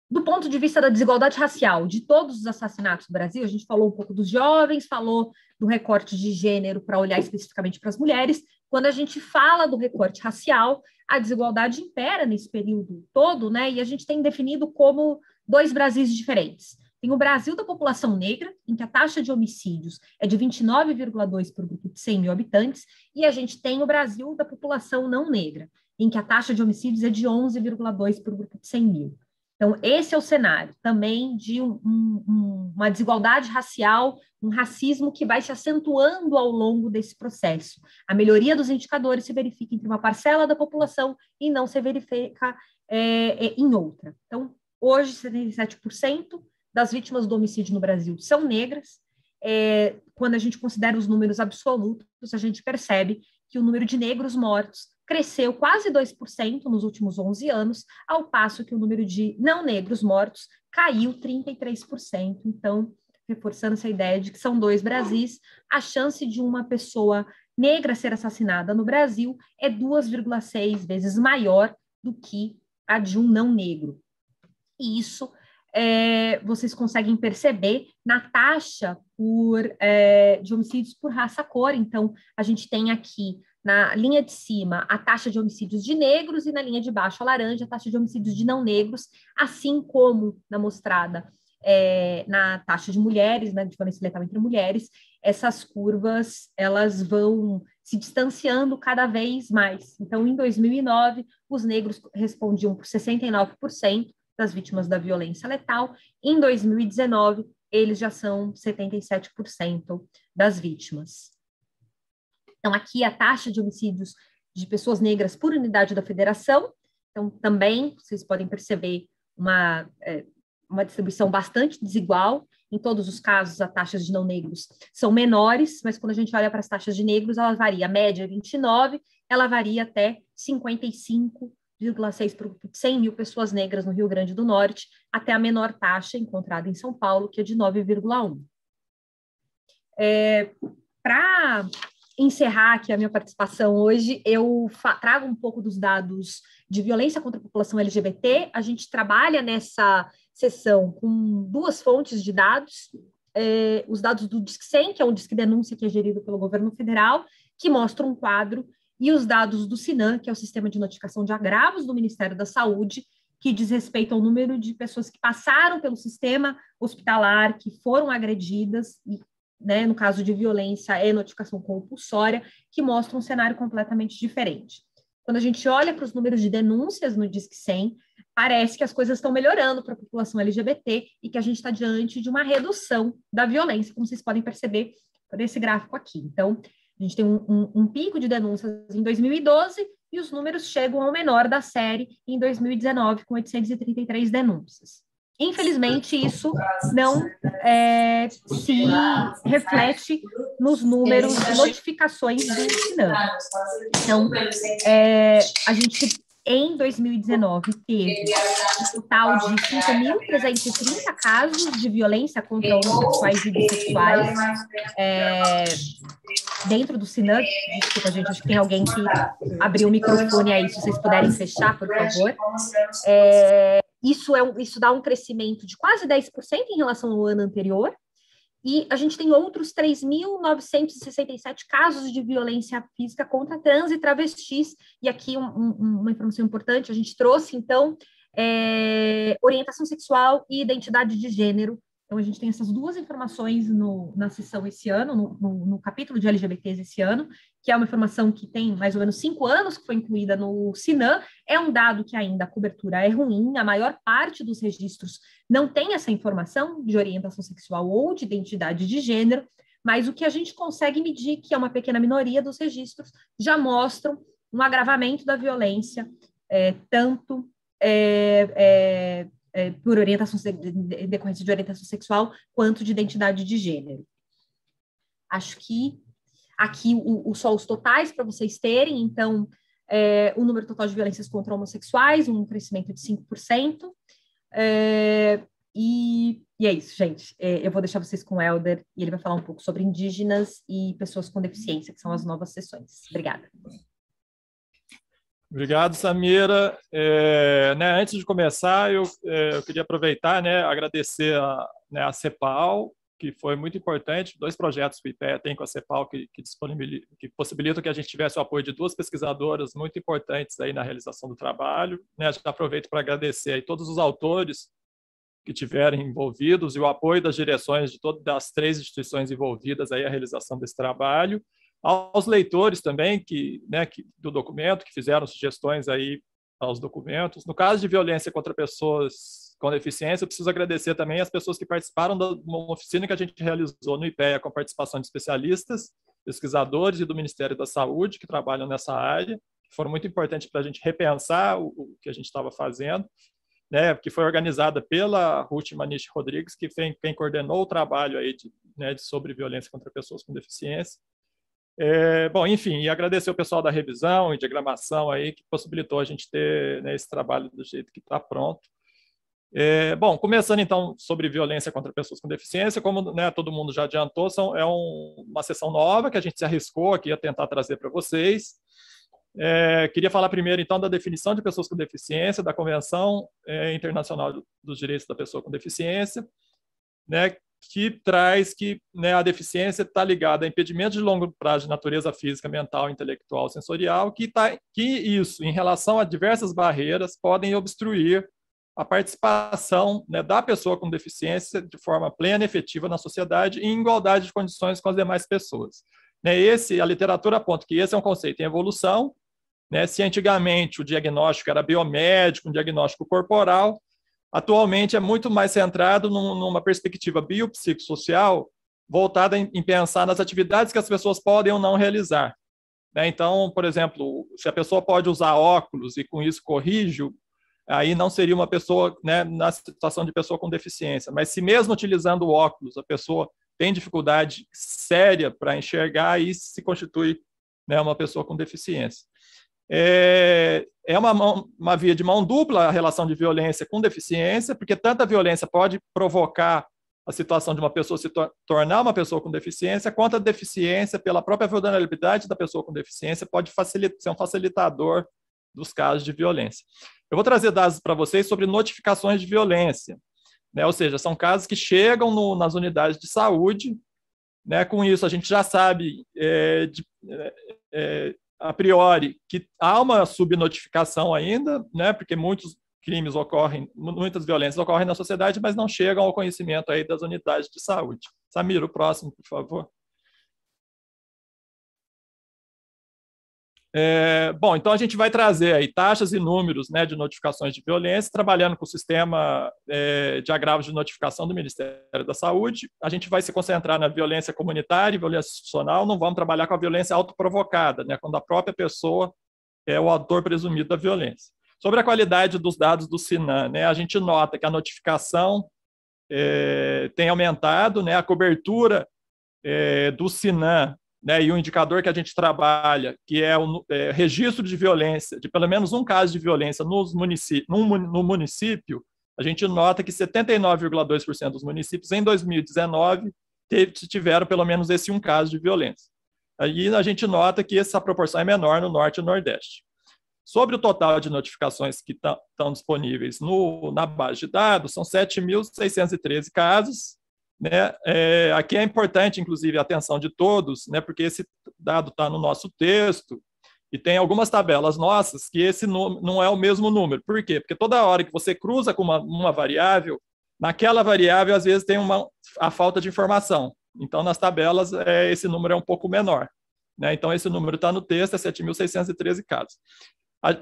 Do ponto de vista da desigualdade racial, de todos os assassinatos do Brasil, a gente falou um pouco dos jovens, falou do recorte de gênero para olhar especificamente para as mulheres. Quando a gente fala do recorte racial, a desigualdade impera nesse período todo, né? E a gente tem definido como dois Brasis diferentes. Tem o Brasil da população negra, em que a taxa de homicídios é de 29,2 por grupo de 100 mil habitantes, e a gente tem o Brasil da população não negra, em que a taxa de homicídios é de 11,2 por grupo de 100 mil. Então, esse é o cenário também de uma desigualdade racial, um racismo que vai se acentuando ao longo desse processo. A melhoria dos indicadores se verifica entre uma parcela da população e não se verifica em outra. Então, hoje, 77% das vítimas do homicídio no Brasil são negras. Quando a gente considera os números absolutos, a gente percebe que o número de negros mortos cresceu quase 2% nos últimos 11 anos, ao passo que o número de não negros mortos caiu 33%. Então, reforçando essa ideia de que são dois Brasis, a chance de uma pessoa negra ser assassinada no Brasil é 2,6 vezes maior do que a de um não negro. E isso vocês conseguem perceber na taxa de homicídios por raça-cor. Então, a gente tem aqui na linha de cima a taxa de homicídios de negros e na linha de baixo a laranja a taxa de homicídios de não negros, assim como na mostrada na taxa de mulheres, né, de violência letal entre mulheres. Essas curvas elas vão se distanciando cada vez mais. Então, em 2009, os negros respondiam por 69% das vítimas da violência letal. Em 2019, eles já são 77% das vítimas. Então, aqui a taxa de homicídios de pessoas negras por unidade da federação. Então, também, vocês podem perceber uma distribuição bastante desigual. Em todos os casos, as taxas de não negros são menores, mas quando a gente olha para as taxas de negros, ela varia. A média é 29, ela varia até 55,6 por 100 mil pessoas negras no Rio Grande do Norte, até a menor taxa encontrada em São Paulo, que é de 9,1. Para encerrar aqui a minha participação hoje, eu trago um pouco dos dados de violência contra a população LGBT. A gente trabalha nessa sessão com duas fontes de dados, os dados do Disque 100, que é um Disque Denúncia que é gerido pelo governo federal, que mostra um quadro, e os dados do SINAM, que é o Sistema de Notificação de Agravos do Ministério da Saúde, que diz respeito ao número de pessoas que passaram pelo sistema hospitalar, que foram agredidas, e, no caso de violência, é notificação compulsória, que mostra um cenário completamente diferente. Quando a gente olha para os números de denúncias no Disque 100, parece que as coisas estão melhorando para a população LGBT e que a gente está diante de uma redução da violência, como vocês podem perceber por esse gráfico aqui. Então, a gente tem um pico de denúncias em 2012 e os números chegam ao menor da série em 2019, com 833 denúncias. Infelizmente, isso não se reflete nos números de notificações do SINAM. Então, a gente, em 2019, teve um total de 5.330 casos de violência contra homossexuais e bissexuais dentro do SINAM. Desculpa, gente, acho que tem alguém que abriu o microfone aí, se vocês puderem fechar, por favor. Isso dá um crescimento de quase 10% em relação ao ano anterior, e a gente tem outros 3.967 casos de violência física contra trans e travestis, e aqui uma informação importante, a gente trouxe, então, orientação sexual e identidade de gênero. Então, a gente tem essas duas informações na sessão esse ano, no capítulo de LGBTs esse ano, que é uma informação que tem mais ou menos 5 anos, que foi incluída no SINAM. É um dado que ainda a cobertura é ruim, a maior parte dos registros não tem essa informação de orientação sexual ou de identidade de gênero, mas o que a gente consegue medir, que é uma pequena minoria dos registros, já mostram um agravamento da violência, tanto por decorrência de orientação sexual, quanto de identidade de gênero. Acho que aqui só os totais para vocês terem, então, o número total de violências contra homossexuais, um crescimento de 5%, e é isso, gente. Eu vou deixar vocês com o Helder, e ele vai falar um pouco sobre indígenas e pessoas com deficiência, que são as novas sessões. Obrigada. Obrigado, Samira. Antes de começar, eu queria aproveitar, agradecer a CEPAL, que foi muito importante, 2 projetos que o IPEA tem com a CEPAL que possibilitam que a gente tivesse o apoio de 2 pesquisadoras muito importantes aí na realização do trabalho. Já aproveito para agradecer aí todos os autores que tiveram envolvidos e o apoio das direções de todas as 3 instituições envolvidas aí a realização desse trabalho. Aos leitores também do documento, que fizeram sugestões aí aos documentos. No caso de violência contra pessoas com deficiência, eu preciso agradecer também as pessoas que participaram de uma oficina que a gente realizou no IPEA com participação de especialistas, pesquisadores e do Ministério da Saúde, que trabalham nessa área, que foram muito importantes para a gente repensar o que a gente estava fazendo, que foi organizada pela Ruth Maniche Rodrigues, que quem coordenou o trabalho aí sobre violência contra pessoas com deficiência. Enfim, e agradecer o pessoal da revisão e diagramação aí, que possibilitou a gente ter esse trabalho do jeito que está pronto. Começando então sobre violência contra pessoas com deficiência, como todo mundo já adiantou, uma sessão nova que a gente se arriscou aqui a tentar trazer para vocês. Queria falar primeiro então da definição de pessoas com deficiência, da Convenção Internacional dos Direitos da Pessoa com Deficiência, que traz que a deficiência está ligada a impedimentos de longo prazo de natureza física, mental, intelectual, sensorial, que isso, em relação a diversas barreiras, podem obstruir a participação da pessoa com deficiência de forma plena e efetiva na sociedade e em igualdade de condições com as demais pessoas. A literatura aponta que esse é um conceito em evolução. Se antigamente o diagnóstico era biomédico, um diagnóstico corporal, atualmente é muito mais centrado numa perspectiva biopsicossocial voltada em pensar nas atividades que as pessoas podem ou não realizar. Né? Então, por exemplo, se a pessoa pode usar óculos e com isso corrige, aí não seria uma pessoa, né, na situação de pessoa com deficiência. Mas se mesmo utilizando o óculos a pessoa tem dificuldade séria para enxergar, aí se constitui, né, uma pessoa com deficiência. É uma via de mão dupla a relação de violência com deficiência, porque tanta violência pode provocar a situação de uma pessoa se tornar uma pessoa com deficiência, quanto a deficiência, pela própria vulnerabilidade da pessoa com deficiência, pode ser um facilitador dos casos de violência. Eu vou trazer dados para vocês sobre notificações de violência, né? Ou seja, são casos que chegam nas unidades de saúde, né? Com isso, a gente já sabe a priori que há uma subnotificação ainda, né? Porque muitos crimes ocorrem, muitas violências ocorrem na sociedade, mas não chegam ao conhecimento aí das unidades de saúde. Samir, o próximo, por favor. Bom, então a gente vai trazer aí taxas e números, né, de notificações de violência, trabalhando com o sistema de agravos de notificação do Ministério da Saúde. A gente vai se concentrar na violência comunitária e violência institucional, não vamos trabalhar com a violência autoprovocada, né, quando a própria pessoa é o autor presumido da violência. Sobre a qualidade dos dados do SINAM, né, a gente nota que a notificação tem aumentado, né, a cobertura do SINAM, né, e o indicador que a gente trabalha, que é o registro de violência, de pelo menos um caso de violência no município, a gente nota que 79,2% dos municípios em 2019 tiveram pelo menos esse um caso de violência. Aí a gente nota que essa proporção é menor no Norte e Nordeste. Sobre o total de notificações que estão disponíveis na base de dados, são 7.613 casos. Né? Aqui é importante, inclusive, a atenção de todos, né? Porque esse dado está no nosso texto e tem algumas tabelas nossas que esse não é o mesmo número. Por quê? Porque toda hora que você cruza com uma variável, naquela variável, às vezes, tem a falta de informação. Então, nas tabelas, esse número é um pouco menor. Né? Então, esse número está no texto, é 7.613 casos.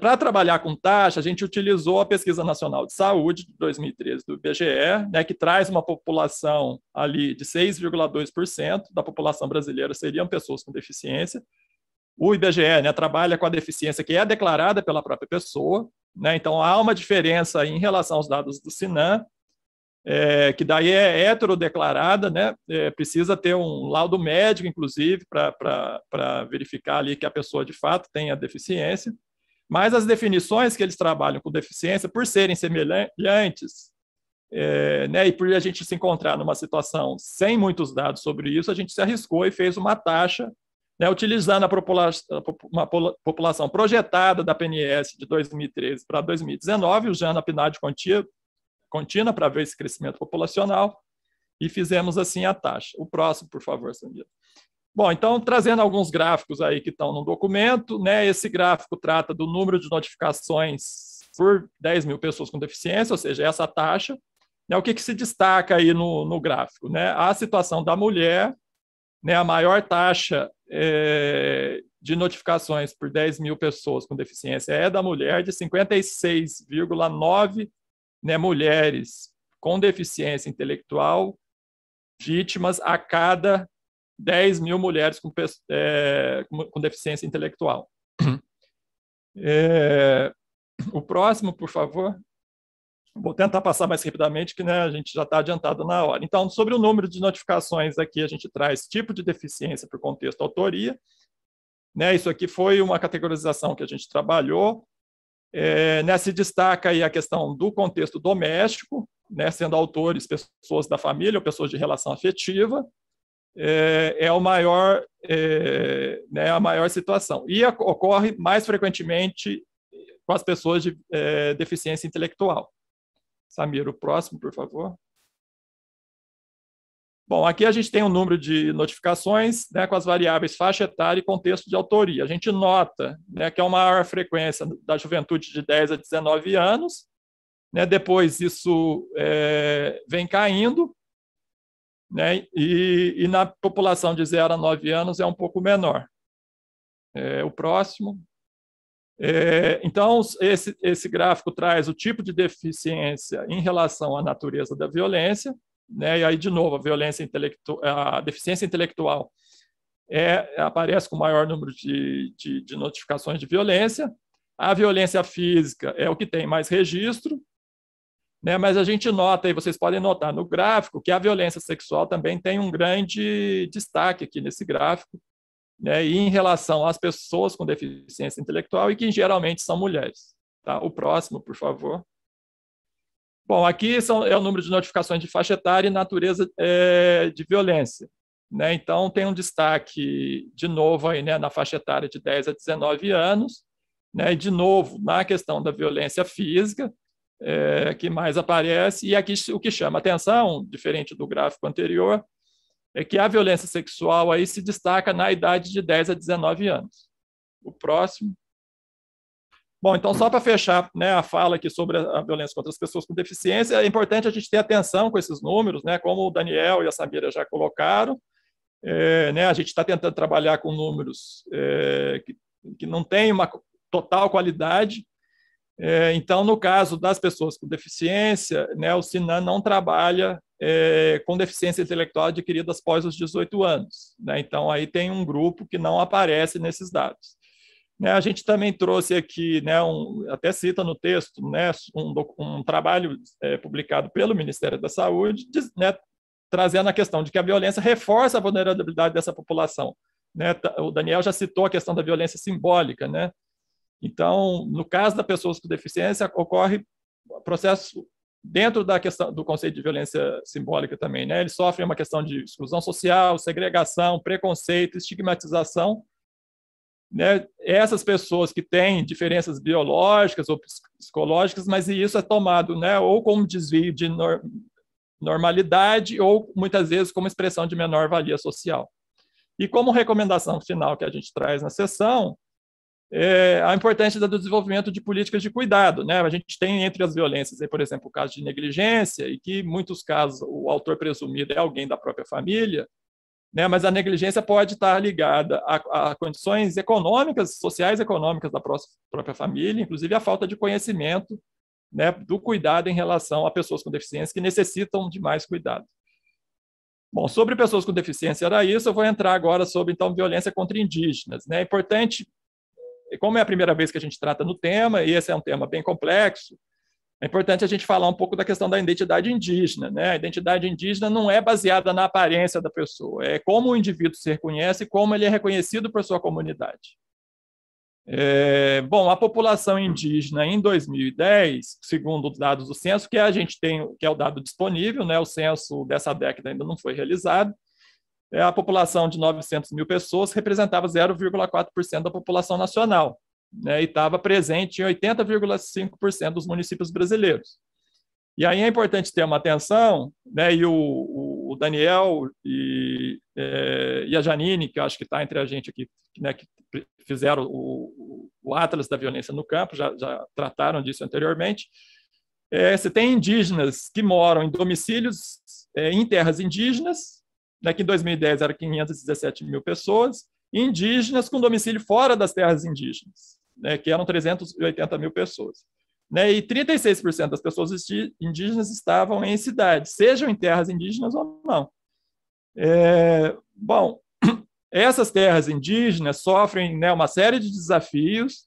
Para trabalhar com taxa, a gente utilizou a Pesquisa Nacional de Saúde de 2013 do IBGE, né, que traz uma população ali de 6,2% da população brasileira seriam pessoas com deficiência. O IBGE, né, trabalha com a deficiência que é declarada pela própria pessoa, né, então há uma diferença em relação aos dados do SINAM, que daí é heterodeclarada, né, precisa ter um laudo médico, inclusive, para verificar ali que a pessoa de fato tem a deficiência. Mas as definições que eles trabalham com deficiência, por serem semelhantes, né, e por a gente se encontrar numa situação sem muitos dados sobre isso, a gente se arriscou e fez uma taxa, né, utilizando uma população projetada da PNS de 2013 para 2019, usando a PNAD contínua para ver esse crescimento populacional, e fizemos assim a taxa. O próximo, por favor, Samir. Bom, então, trazendo alguns gráficos aí que estão no documento, né? Esse gráfico trata do número de notificações por 10 mil pessoas com deficiência, ou seja, essa taxa. Né? O que se destaca aí no gráfico? Né? A situação da mulher, né? A maior taxa de notificações por 10 mil pessoas com deficiência é da mulher, de 56,9, né, mulheres com deficiência intelectual vítimas a cada 10 mil mulheres com deficiência intelectual. O próximo, por favor. Vou tentar passar mais rapidamente, que, né, a gente já está adiantado na hora. Então, sobre o número de notificações aqui, a gente traz tipo de deficiência por contexto autoria. Né, isso aqui foi uma categorização que a gente trabalhou. Né, se destaca aí a questão do contexto doméstico, né, sendo autores pessoas da família ou pessoas de relação afetiva. É a maior situação. E ocorre mais frequentemente com as pessoas de deficiência intelectual. Samir, o próximo, por favor. Bom, aqui a gente tem um número de notificações, né, com as variáveis faixa etária e contexto de autoria. A gente nota, né, que é uma maior frequência da juventude de 10 a 19 anos, né, depois isso vem caindo, né, e na população de 0 a 9 anos é um pouco menor. O próximo. Então, esse gráfico traz o tipo de deficiência em relação à natureza da violência, né? E aí, de novo, a deficiência intelectual aparece com o maior número de notificações de violência. A violência física é o que tem mais registro, né? Mas a gente nota, e vocês podem notar no gráfico, que a violência sexual também tem um grande destaque aqui nesse gráfico, né? E em relação às pessoas com deficiência intelectual e que geralmente são mulheres. Tá? O próximo, por favor. Bom, aqui é o número de notificações de faixa etária e natureza de violência, né? Então, tem um destaque, de novo, aí, né, na faixa etária de 10 a 19 anos, né? E, de novo, na questão da violência física, que mais aparece. E aqui o que chama atenção, diferente do gráfico anterior, é que a violência sexual aí se destaca na idade de 10 a 19 anos. O próximo. Bom, então, só para fechar, né, a fala aqui sobre a violência contra as pessoas com deficiência, é importante a gente ter atenção com esses números, né, como o Daniel e a Samira já colocaram. Né, a gente está tentando trabalhar com números que não têm uma total qualidade. Então, no caso das pessoas com deficiência, né, o Sinan não trabalha com deficiência intelectual adquiridas após os 18 anos. Né? Então, aí tem um grupo que não aparece nesses dados. Né, a gente também trouxe aqui, né, até cita no texto, né, um trabalho publicado pelo Ministério da Saúde, né, trazendo a questão de que a violência reforça a vulnerabilidade dessa população. Né? O Daniel já citou a questão da violência simbólica. Né? Então, no caso das pessoas com deficiência, ocorre processo dentro da questão do conceito de violência simbólica também. Né? Eles sofrem uma questão de exclusão social, segregação, preconceito, estigmatização. Né? Essas pessoas que têm diferenças biológicas ou psicológicas, mas isso é tomado, né, ou como desvio de normalidade ou, muitas vezes, como expressão de menor valia social. E como recomendação final que a gente traz na sessão, a importância do desenvolvimento de políticas de cuidado. Né? A gente tem entre as violências, por exemplo, o caso de negligência, e que, em muitos casos, o autor presumido é alguém da própria família, né? Mas a negligência pode estar ligada a condições econômicas, sociais econômicas da própria família, inclusive a falta de conhecimento, né, do cuidado em relação a pessoas com deficiência que necessitam de mais cuidado. Bom, sobre pessoas com deficiência era isso, eu vou entrar agora sobre, então, violência contra indígenas. Né? É importante, como é a primeira vez que a gente trata no tema, e esse é um tema bem complexo, é importante a gente falar um pouco da questão da identidade indígena. Né? A identidade indígena não é baseada na aparência da pessoa, é como o indivíduo se reconhece e como ele é reconhecido por sua comunidade. Bom, a população indígena em 2010, segundo os dados do censo, que a gente tem, que é o dado disponível, né? O censo dessa década ainda não foi realizado, a população de 900 mil pessoas representava 0,4% da população nacional. Né, e estava presente em 80,5% dos municípios brasileiros. E aí é importante ter uma atenção, né, e o Daniel e a Janine, que eu acho que está entre a gente aqui, né, que fizeram o Atlas da Violência no Campo, já trataram disso anteriormente. Você tem indígenas que moram em domicílios em terras indígenas, né, que em 2010 eram 517 mil pessoas, e indígenas com domicílio fora das terras indígenas, né, que eram 380 mil pessoas. Né, e 36% das pessoas indígenas estavam em cidades, sejam em terras indígenas ou não. Bom, essas terras indígenas sofrem, né, uma série de desafios.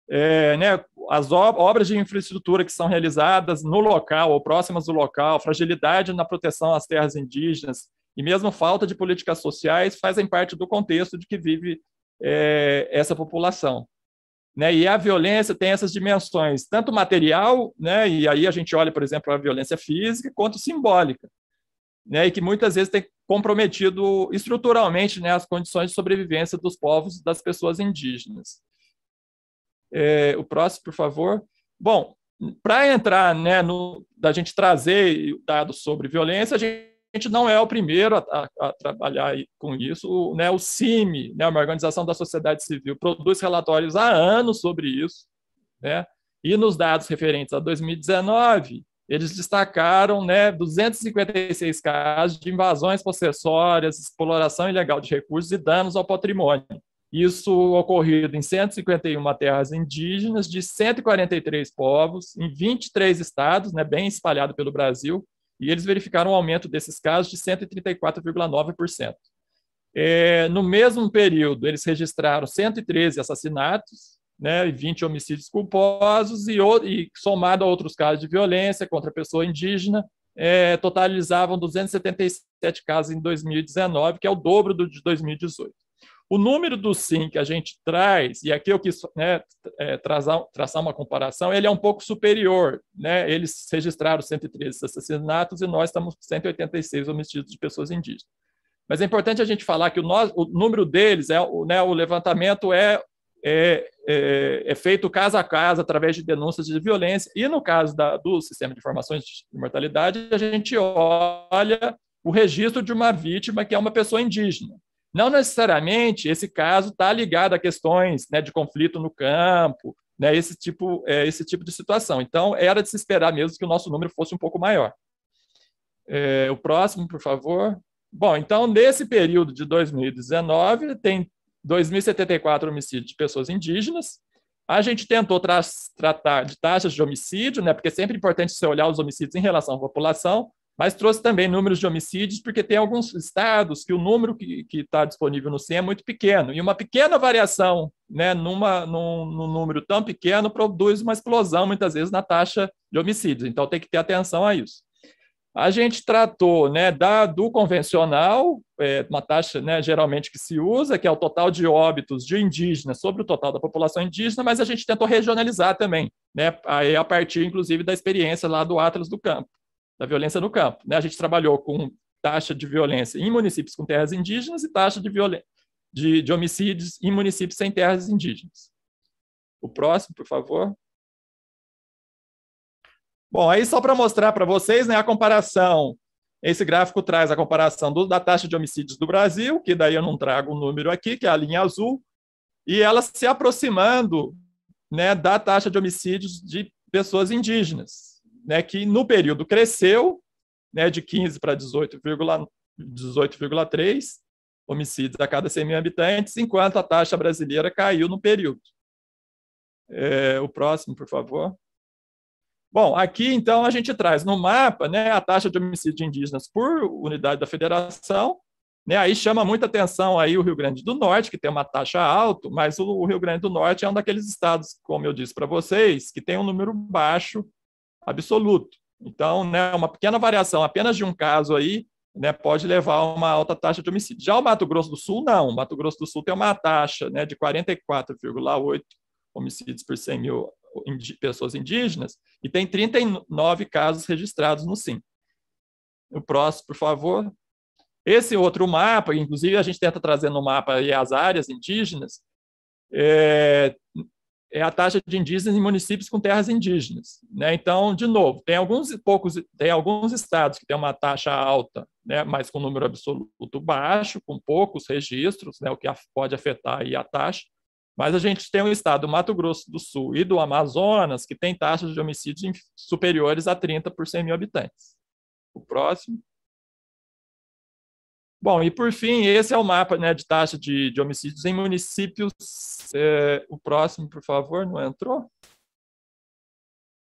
Né, as obras de infraestrutura que são realizadas no local ou próximas do local, fragilidade na proteção às terras indígenas e mesmo falta de políticas sociais fazem parte do contexto de que vive essa população. Né, e a violência tem essas dimensões, tanto material, né, e aí a gente olha, por exemplo, a violência física, quanto simbólica, né, e que muitas vezes tem comprometido estruturalmente, né, as condições de sobrevivência dos povos, das pessoas indígenas. O próximo, por favor. Bom, para entrar, né, da gente trazer dados sobre violência, a gente não é o primeiro a trabalhar com isso. Né, o CIMI, né, uma organização da sociedade civil, produz relatórios há anos sobre isso. Né, e nos dados referentes a 2019, eles destacaram, né, 256 casos de invasões possessórias, exploração ilegal de recursos e danos ao patrimônio, Isso ocorrido em 151 terras indígenas de 143 povos, em 23 estados, né, bem espalhado pelo Brasil, e eles verificaram um aumento desses casos de 134,9%. No mesmo período, eles registraram 113 assassinatos, né, e 20 homicídios culposos, e somado a outros casos de violência contra a pessoa indígena, totalizavam 277 casos em 2019, que é o dobro do de 2018. O número do SIM que a gente traz, e aqui eu quis, né, traçar uma comparação, ele é um pouco superior, né? Eles registraram 113 assassinatos e nós estamos com 186 homicídios de pessoas indígenas. Mas é importante a gente falar que o número deles, né, o levantamento é feito caso a caso, através de denúncias de violência, e no caso do Sistema de Informações de Mortalidade, a gente olha o registro de uma vítima que é uma pessoa indígena. Não necessariamente esse caso está ligado a questões, né, de conflito no campo, né, esse tipo de situação. Então, era de se esperar mesmo que o nosso número fosse um pouco maior. O próximo, por favor. Bom, então, nesse período de 2019, tem 2.074 homicídios de pessoas indígenas. A gente tentou tratar de taxas de homicídio, né, porque é sempre importante você olhar os homicídios em relação à população, mas trouxe também números de homicídios, porque tem alguns estados que o número que está disponível no CIEM é muito pequeno, e uma pequena variação, né, num número tão pequeno produz uma explosão, muitas vezes, na taxa de homicídios. Então, tem que ter atenção a isso. A gente tratou, né, do convencional, uma taxa, né, geralmente que se usa, que é o total de óbitos de indígenas sobre o total da população indígena, mas a gente tentou regionalizar também, né, aí a partir, inclusive, da experiência lá do Atlas do Campo, da violência no campo. Né? A gente trabalhou com taxa de violência em municípios com terras indígenas e taxa de homicídios em municípios sem terras indígenas. O próximo, por favor. Bom, aí só para mostrar para vocês, né, a comparação, esse gráfico traz a comparação da taxa de homicídios do Brasil, que daí eu não trago o número aqui, que é a linha azul, e ela se aproximando, né, da taxa de homicídios de pessoas indígenas, né, que no período cresceu, né, de 15 para 18,3 homicídios a cada 100 mil habitantes, enquanto a taxa brasileira caiu no período. O próximo, por favor. Bom, aqui, então, a gente traz no mapa, né, a taxa de homicídios de indígenas por unidade da federação, né, aí chama muita atenção aí o Rio Grande do Norte, que tem uma taxa alta, mas o Rio Grande do Norte é um daqueles estados, como eu disse para vocês, que tem um número baixo absoluto. Então, né, uma pequena variação apenas de um caso aí, né, pode levar a uma alta taxa de homicídio. Já o Mato Grosso do Sul, não. O Mato Grosso do Sul tem uma taxa, né, de 44,8 homicídios por 100 mil pessoas indígenas e tem 39 casos registrados no SIM. O próximo, por favor. Esse outro mapa, inclusive a gente tenta trazer no mapa aí as áreas indígenas, é a taxa de indígenas em municípios com terras indígenas, né? Então, de novo, tem alguns estados que têm uma taxa alta, né, mas com número absoluto baixo, com poucos registros, né, o que pode afetar aí a taxa. Mas a gente tem o estado do Mato Grosso do Sul e do Amazonas que tem taxas de homicídios superiores a 30 por 100 mil habitantes. O próximo. Bom, e por fim, esse é o mapa, né, de taxa de homicídios em municípios. O próximo, por favor, não entrou?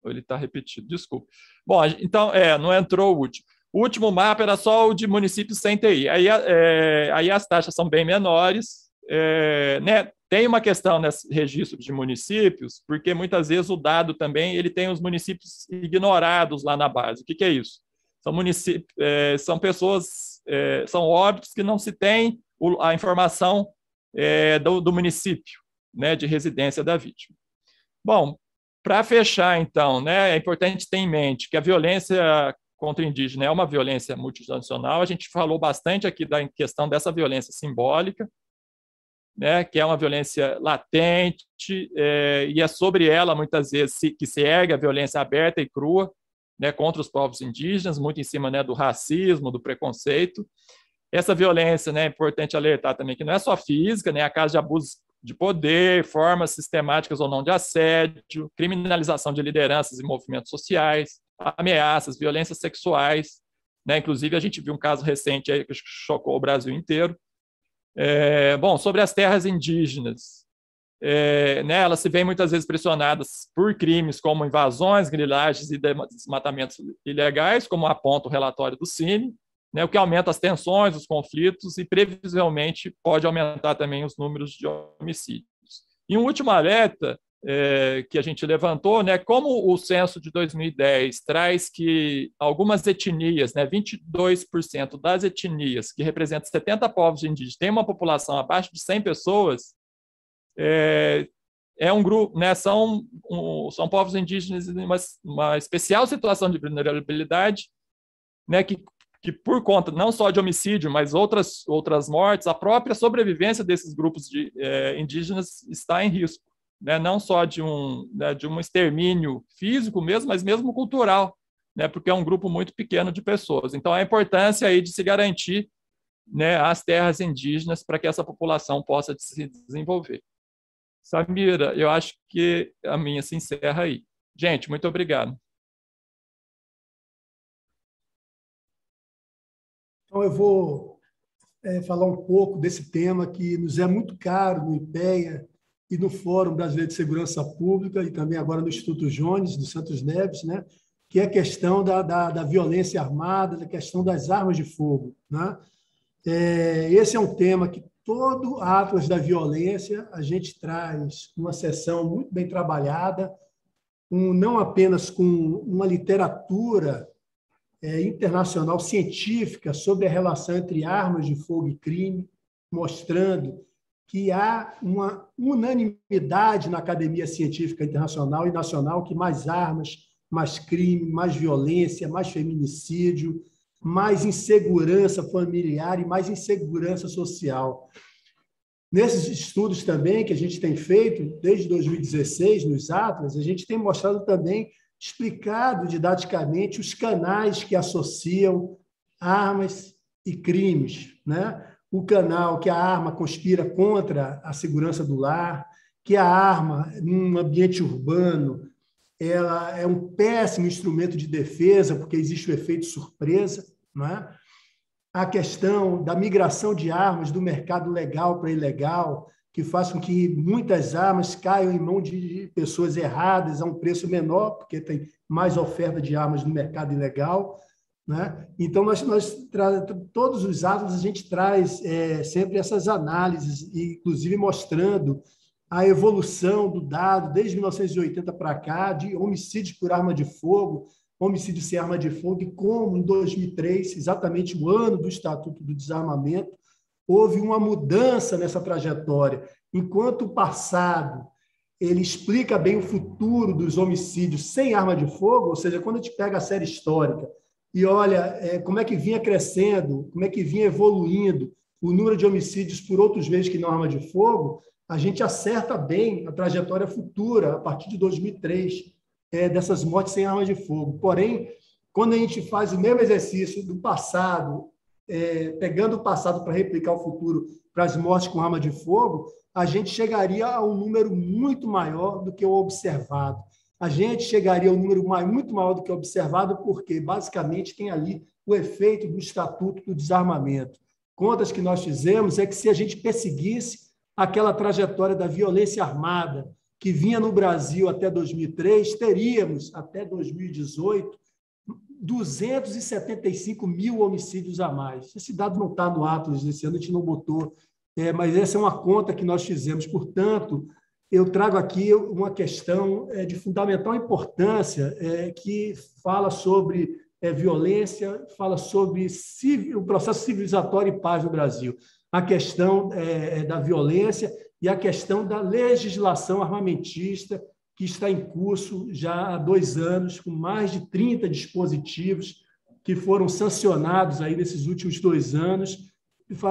Ou ele está repetido, desculpe. Bom, então, não entrou o último. O último mapa era só o de municípios sem TI. Aí as taxas são bem menores. Né? Tem uma questão nesse registro de municípios, porque muitas vezes o dado também ele tem os municípios ignorados lá na base. O que é isso? São municípios, são pessoas, são óbitos que não se tem a informação do município, né, de residência da vítima. Bom, para fechar, então, né, é importante ter em mente que a violência contra indígena é uma violência multidimensional. A gente falou bastante aqui da questão dessa violência simbólica, né, que é uma violência latente, e é sobre ela, muitas vezes, que se ergue a violência aberta e crua, né, contra os povos indígenas, muito em cima, né, do racismo, do preconceito. Essa violência, né, é importante alertar também que não é só física, né, a caso de abuso de poder, formas sistemáticas ou não de assédio, criminalização de lideranças e movimentos sociais, ameaças, violências sexuais, né, inclusive a gente viu um caso recente aí que chocou o Brasil inteiro, Bom, sobre as terras indígenas, né, elas se veem muitas vezes pressionadas por crimes como invasões, grilagens e desmatamentos ilegais, como aponta o relatório do Cine, né, o que aumenta as tensões, os conflitos e, previsivelmente, pode aumentar também os números de homicídios. E um último alerta que a gente levantou, né, como o censo de 2010 traz que algumas etnias, né, 22% das etnias, que representam 70 povos indígenas, têm uma população abaixo de 100 pessoas, um grupo, né, são povos indígenas em uma especial situação de vulnerabilidade, né, que por conta não só de homicídio, mas outras mortes, a própria sobrevivência desses grupos indígenas está em risco, né, não só de um extermínio físico mesmo, mas mesmo cultural, né, porque é um grupo muito pequeno de pessoas. Então, a importância aí de se garantir, né, as terras indígenas para que essa população possa se desenvolver. Samira, eu acho que a minha se encerra aí. Gente, muito obrigado. Então, eu vou falar um pouco desse tema que nos é muito caro no IPEA e no Fórum Brasileiro de Segurança Pública e também agora no Instituto Jones, do Santos Neves, né? Que é a questão da violência armada, da questão das armas de fogo, né? Esse é um tema que todo Atlas da Violência a gente traz uma sessão muito bem trabalhada, não apenas com uma literatura internacional científica sobre a relação entre armas de fogo e crime, mostrando que há uma unanimidade na academia científica internacional e nacional que mais armas, mais crime, mais violência, mais feminicídio, mais insegurança familiar e mais insegurança social. Nesses estudos também que a gente tem feito, desde 2016, nos Atlas, a gente tem mostrado também, explicado didaticamente os canais que associam armas e crimes, né? O canal que a arma conspira contra a segurança do lar, que a arma, num ambiente urbano, ela é um péssimo instrumento de defesa, porque existe o efeito surpresa, né? A questão da migração de armas do mercado legal para ilegal, que faz com que muitas armas caiam em mão de pessoas erradas a um preço menor, porque tem mais oferta de armas no mercado ilegal, né? Então, todos os atos a gente traz sempre essas análises, inclusive mostrando a evolução do dado desde 1980 para cá, de homicídios por arma de fogo, homicídio sem arma de fogo, e como em 2003, exatamente o ano do Estatuto do Desarmamento, houve uma mudança nessa trajetória. Enquanto o passado ele explica bem o futuro dos homicídios sem arma de fogo, ou seja, quando a gente pega a série histórica e olha como é que vinha crescendo, como é que vinha evoluindo o número de homicídios por outros meios que não arma de fogo, a gente acerta bem a trajetória futura, a partir de 2003, dessas mortes sem arma de fogo. Porém, quando a gente faz o mesmo exercício do passado, pegando o passado para replicar o futuro para as mortes com arma de fogo, a gente chegaria a um número muito maior do que o observado. A gente chegaria a um número muito maior do que o observado, porque, basicamente, tem ali o efeito do Estatuto do Desarmamento. Contas que nós fizemos é que, se a gente perseguisse aquela trajetória da violência armada que vinha no Brasil até 2003, teríamos, até 2018, 275 mil homicídios a mais. Esse dado não está no Atlas desse ano, a gente não botou, mas essa é uma conta que nós fizemos. Portanto, eu trago aqui uma questão de fundamental importância, que fala sobre violência, fala sobre o processo civilizatório e paz no Brasil, a questão da violência e a questão da legislação armamentista, que está em curso já há 2 anos, com mais de 30 dispositivos que foram sancionados aí nesses últimos 2 anos.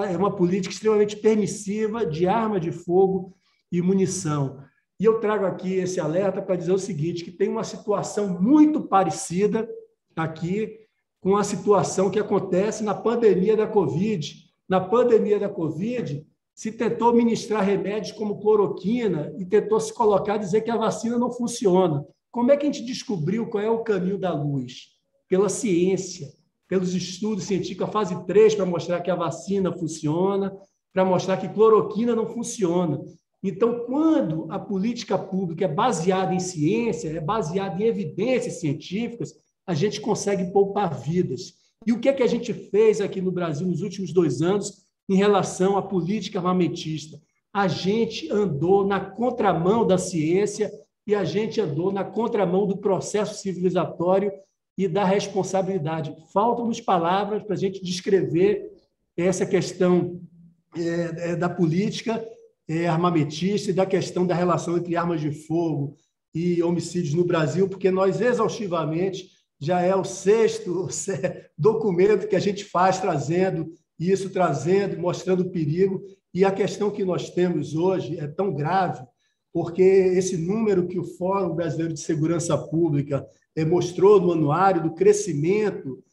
É uma política extremamente permissiva de arma de fogo e munição. E eu trago aqui esse alerta para dizer o seguinte, que tem uma situação muito parecida aqui com a situação que acontece na pandemia da Covid. Na pandemia da Covid, se tentou ministrar remédios como cloroquina e tentou se colocar e dizer que a vacina não funciona. Como é que a gente descobriu qual é o caminho da luz? Pela ciência, pelos estudos científicos, a fase 3 para mostrar que a vacina funciona, para mostrar que cloroquina não funciona. Então, quando a política pública é baseada em ciência, é baseada em evidências científicas, a gente consegue poupar vidas. E o que é que a gente fez aqui no Brasil nos últimos 2 anos em relação à política armamentista? A gente andou na contramão da ciência e a gente andou na contramão do processo civilizatório e da responsabilidade. Faltam-nos palavras para a gente descrever essa questão da política armamentista e da questão da relação entre armas de fogo e homicídios no Brasil, porque nós, exaustivamente, já é o 6º documento que a gente faz trazendo, mostrando o perigo. E a questão que nós temos hoje é tão grave, porque esse número que o Fórum Brasileiro de Segurança Pública mostrou no anuário do crescimento,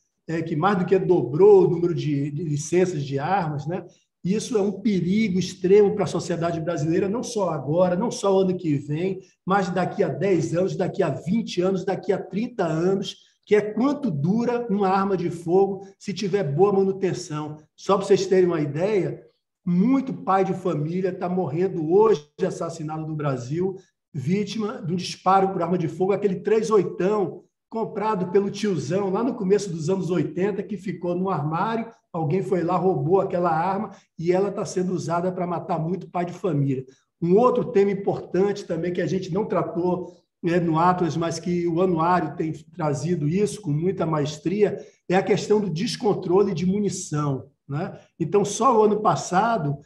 que mais do que dobrou o número de licenças de armas, né? Isso é um perigo extremo para a sociedade brasileira, não só agora, não só o ano que vem, mas daqui a 10 anos, daqui a 20 anos, daqui a 30 anos, que é quanto dura uma arma de fogo se tiver boa manutenção. Só para vocês terem uma ideia, muito pai de família está morrendo hoje assassinado no Brasil, vítima de um disparo por arma de fogo, aquele 38ão comprado pelo tiozão lá no começo dos anos 80, que ficou no armário, alguém foi lá, roubou aquela arma e ela está sendo usada para matar muito pai de família. Um outro tema importante também que a gente não tratou no Atlas, mas que o anuário tem trazido isso com muita maestria, é a questão do descontrole de munição, né? Então, só o ano passado,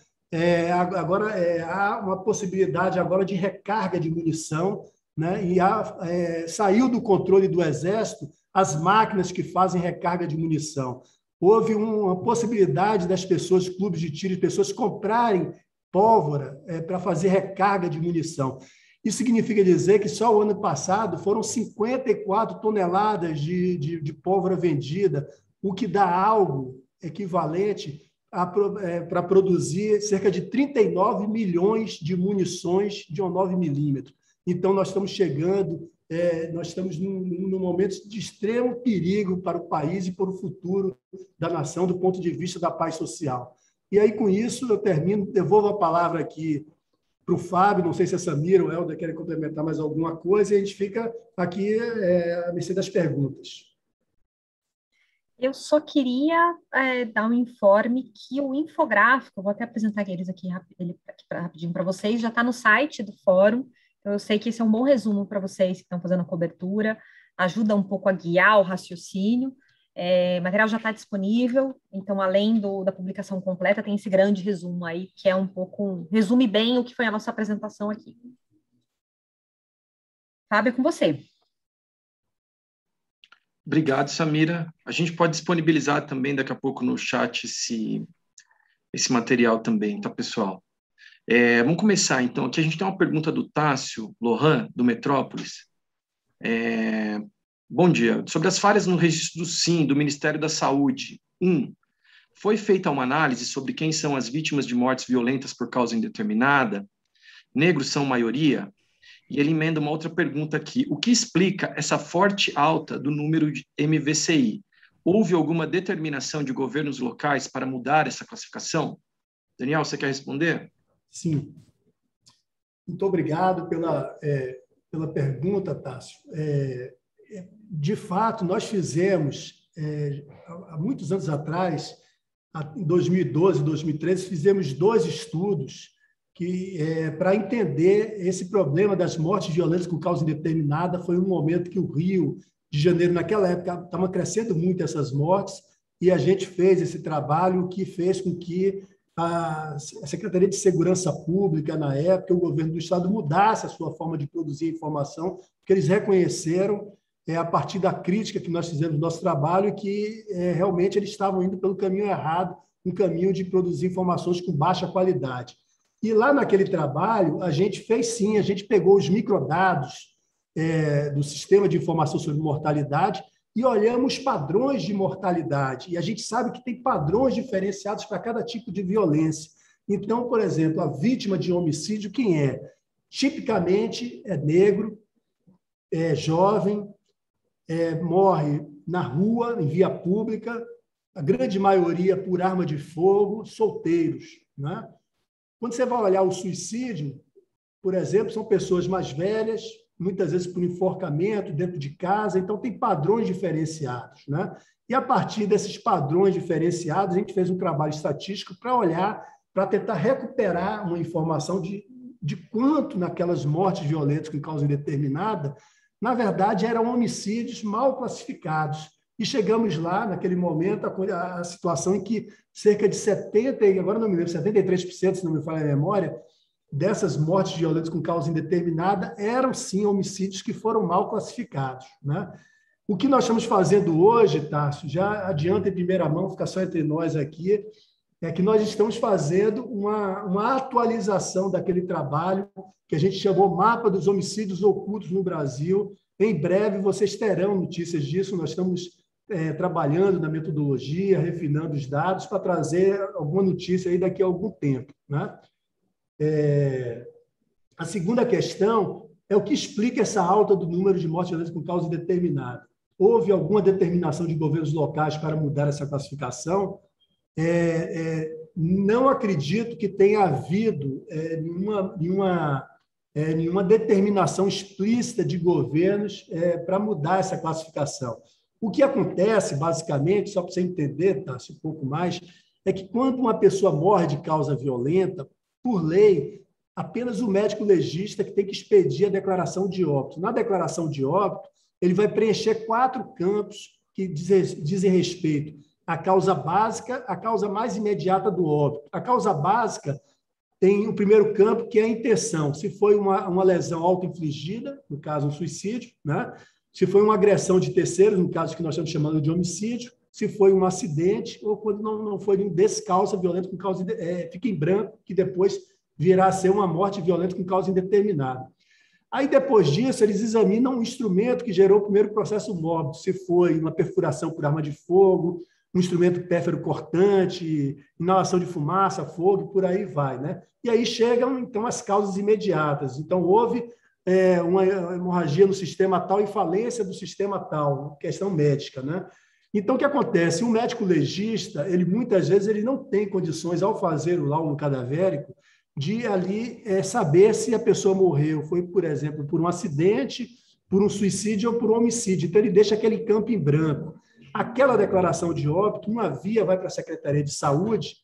agora há uma possibilidade agora de recarga de munição, né? E saiu do controle do Exército as máquinas que fazem recarga de munição. Houve uma possibilidade das pessoas, clubes de tiro, de pessoas comprarem pólvora para fazer recarga de munição. Isso significa dizer que só o ano passado foram 54 toneladas de pólvora vendida, o que dá algo equivalente para produzir cerca de 39 milhões de munições de 9 milímetros. Então, nós estamos chegando, nós estamos num momento de extremo perigo para o país e para o futuro da nação, do ponto de vista da paz social. E aí, com isso, eu termino, devolvo a palavra aqui para o Fábio, não sei se a Samira ou a Helder querem complementar mais alguma coisa, e a gente fica aqui à mercê das perguntas. Eu só queria dar um informe que o infográfico, vou até apresentar ele aqui rapidinho para vocês, já está no site do Fórum. Então, eu sei que esse é um bom resumo para vocês que estão fazendo a cobertura, ajuda um pouco a guiar o raciocínio. O material já está disponível, então, além da publicação completa, tem esse grande resumo aí, que é um pouco, resume bem o que foi a nossa apresentação aqui. Fábio, é com você. Obrigado, Samira. A gente pode disponibilizar também daqui a pouco no chat esse material também, tá, pessoal? Vamos começar, então. Aqui a gente tem uma pergunta do Tássio Lohan, do Metrópolis. Bom dia. Sobre as falhas no registro do SIM, do Ministério da Saúde. 1. Foi feita uma análise sobre quem são as vítimas de mortes violentas por causa indeterminada? Negros são maioria? E ele emenda uma outra pergunta aqui. O que explica essa forte alta do número de MVCI? Houve alguma determinação de governos locais para mudar essa classificação? Daniel, você quer responder? Sim. Muito obrigado pela pergunta, Tássio. De fato, nós fizemos, há muitos anos atrás, em 2012, 2013, fizemos 2 estudos para entender esse problema das mortes violentas com causa indeterminada. Foi um momento que o Rio de Janeiro, naquela época, estava crescendo muito essas mortes, e a gente fez esse trabalho que fez com que a Secretaria de Segurança Pública, na época, o governo do Estado mudasse a sua forma de produzir informação, porque eles reconheceram, a partir da crítica que nós fizemos do nosso trabalho, que realmente eles estavam indo pelo caminho errado, um caminho de produzir informações com baixa qualidade. E lá naquele trabalho, a gente fez sim, a gente pegou os microdados do Sistema de Informação sobre Mortalidade e olhamos padrões de mortalidade. E a gente sabe que tem padrões diferenciados para cada tipo de violência. Então, por exemplo, a vítima de homicídio, quem é? Tipicamente é negro, é jovem, morre na rua, em via pública, a grande maioria por arma de fogo, solteiros, né? Quando você vai olhar o suicídio, por exemplo, são pessoas mais velhas, muitas vezes por enforcamento dentro de casa, então tem padrões diferenciados, né? E a partir desses padrões diferenciados, a gente fez um trabalho estatístico para olhar, para tentar recuperar uma informação de quanto naquelas mortes violentas com causa indeterminada, na verdade, eram homicídios mal classificados. E chegamos lá, naquele momento, a situação em que cerca de 70%, agora não me lembro, 73%, se não me falha a memória, dessas mortes violentas com causa indeterminada eram, sim, homicídios que foram mal classificados, né? O que nós estamos fazendo hoje, Tássio, já adianta em primeira mão, fica só entre nós aqui, é que nós estamos fazendo uma atualização daquele trabalho que a gente chamou Mapa dos Homicídios Ocultos no Brasil. Em breve vocês terão notícias disso, nós estamos trabalhando na metodologia, refinando os dados para trazer alguma notícia aí daqui a algum tempo, né? A segunda questão é o que explica essa alta do número de mortes violentas com causa indeterminada. Houve alguma determinação de governos locais para mudar essa classificação? Não acredito que tenha havido nenhuma determinação explícita de governos para mudar essa classificação. O que acontece, basicamente, só para você entender, Tássio, um pouco mais, é que quando uma pessoa morre de causa violenta, por lei, apenas o médico legista que tem que expedir a declaração de óbito. Na declaração de óbito, ele vai preencher 4 campos que dizem respeito à causa básica, à causa mais imediata do óbito. A causa básica tem o primeiro campo, que é a intenção. Se foi uma lesão auto-infligida, no caso, um suicídio, né? Se foi uma agressão de terceiros, no caso que nós estamos chamando de homicídio, se foi um acidente, ou quando não foi um descausa violenta com causa fica em branco, que depois virá a ser uma morte violenta com causa indeterminada. Aí, depois disso, eles examinam o instrumento que gerou o primeiro processo mórbido, se foi uma perfuração por arma de fogo, um instrumento pérfero cortante, inalação de fumaça, fogo, por aí vai, né? E aí chegam, então, as causas imediatas. Então, houve uma hemorragia no sistema tal e falência do sistema tal, questão médica, né? Então, o que acontece? O médico legista, ele muitas vezes ele não tem condições, ao fazer o laudo cadavérico, de ali saber se a pessoa morreu, foi, por exemplo, por um acidente, por um suicídio ou por um homicídio. Então, ele deixa aquele campo em branco. Aquela declaração de óbito, uma via vai para a Secretaria de Saúde,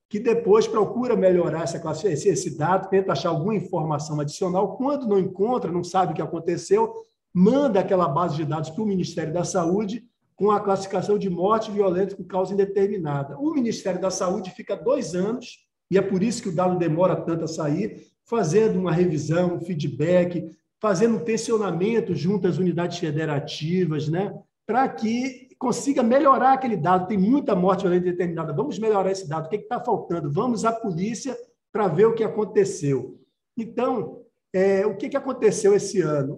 que depois procura melhorar esse dado, tenta achar alguma informação adicional. Quando não encontra, não sabe o que aconteceu, manda aquela base de dados para o Ministério da Saúde com a classificação de morte violenta com causa indeterminada. O Ministério da Saúde fica 2 anos, e é por isso que o dado demora tanto a sair, fazendo uma revisão, um feedback, fazendo um tensionamento junto às unidades federativas, né, para que consiga melhorar aquele dado. Tem muita morte violenta indeterminada, vamos melhorar esse dado, o que está faltando? Vamos à polícia para ver o que aconteceu. Então, o que aconteceu esse ano?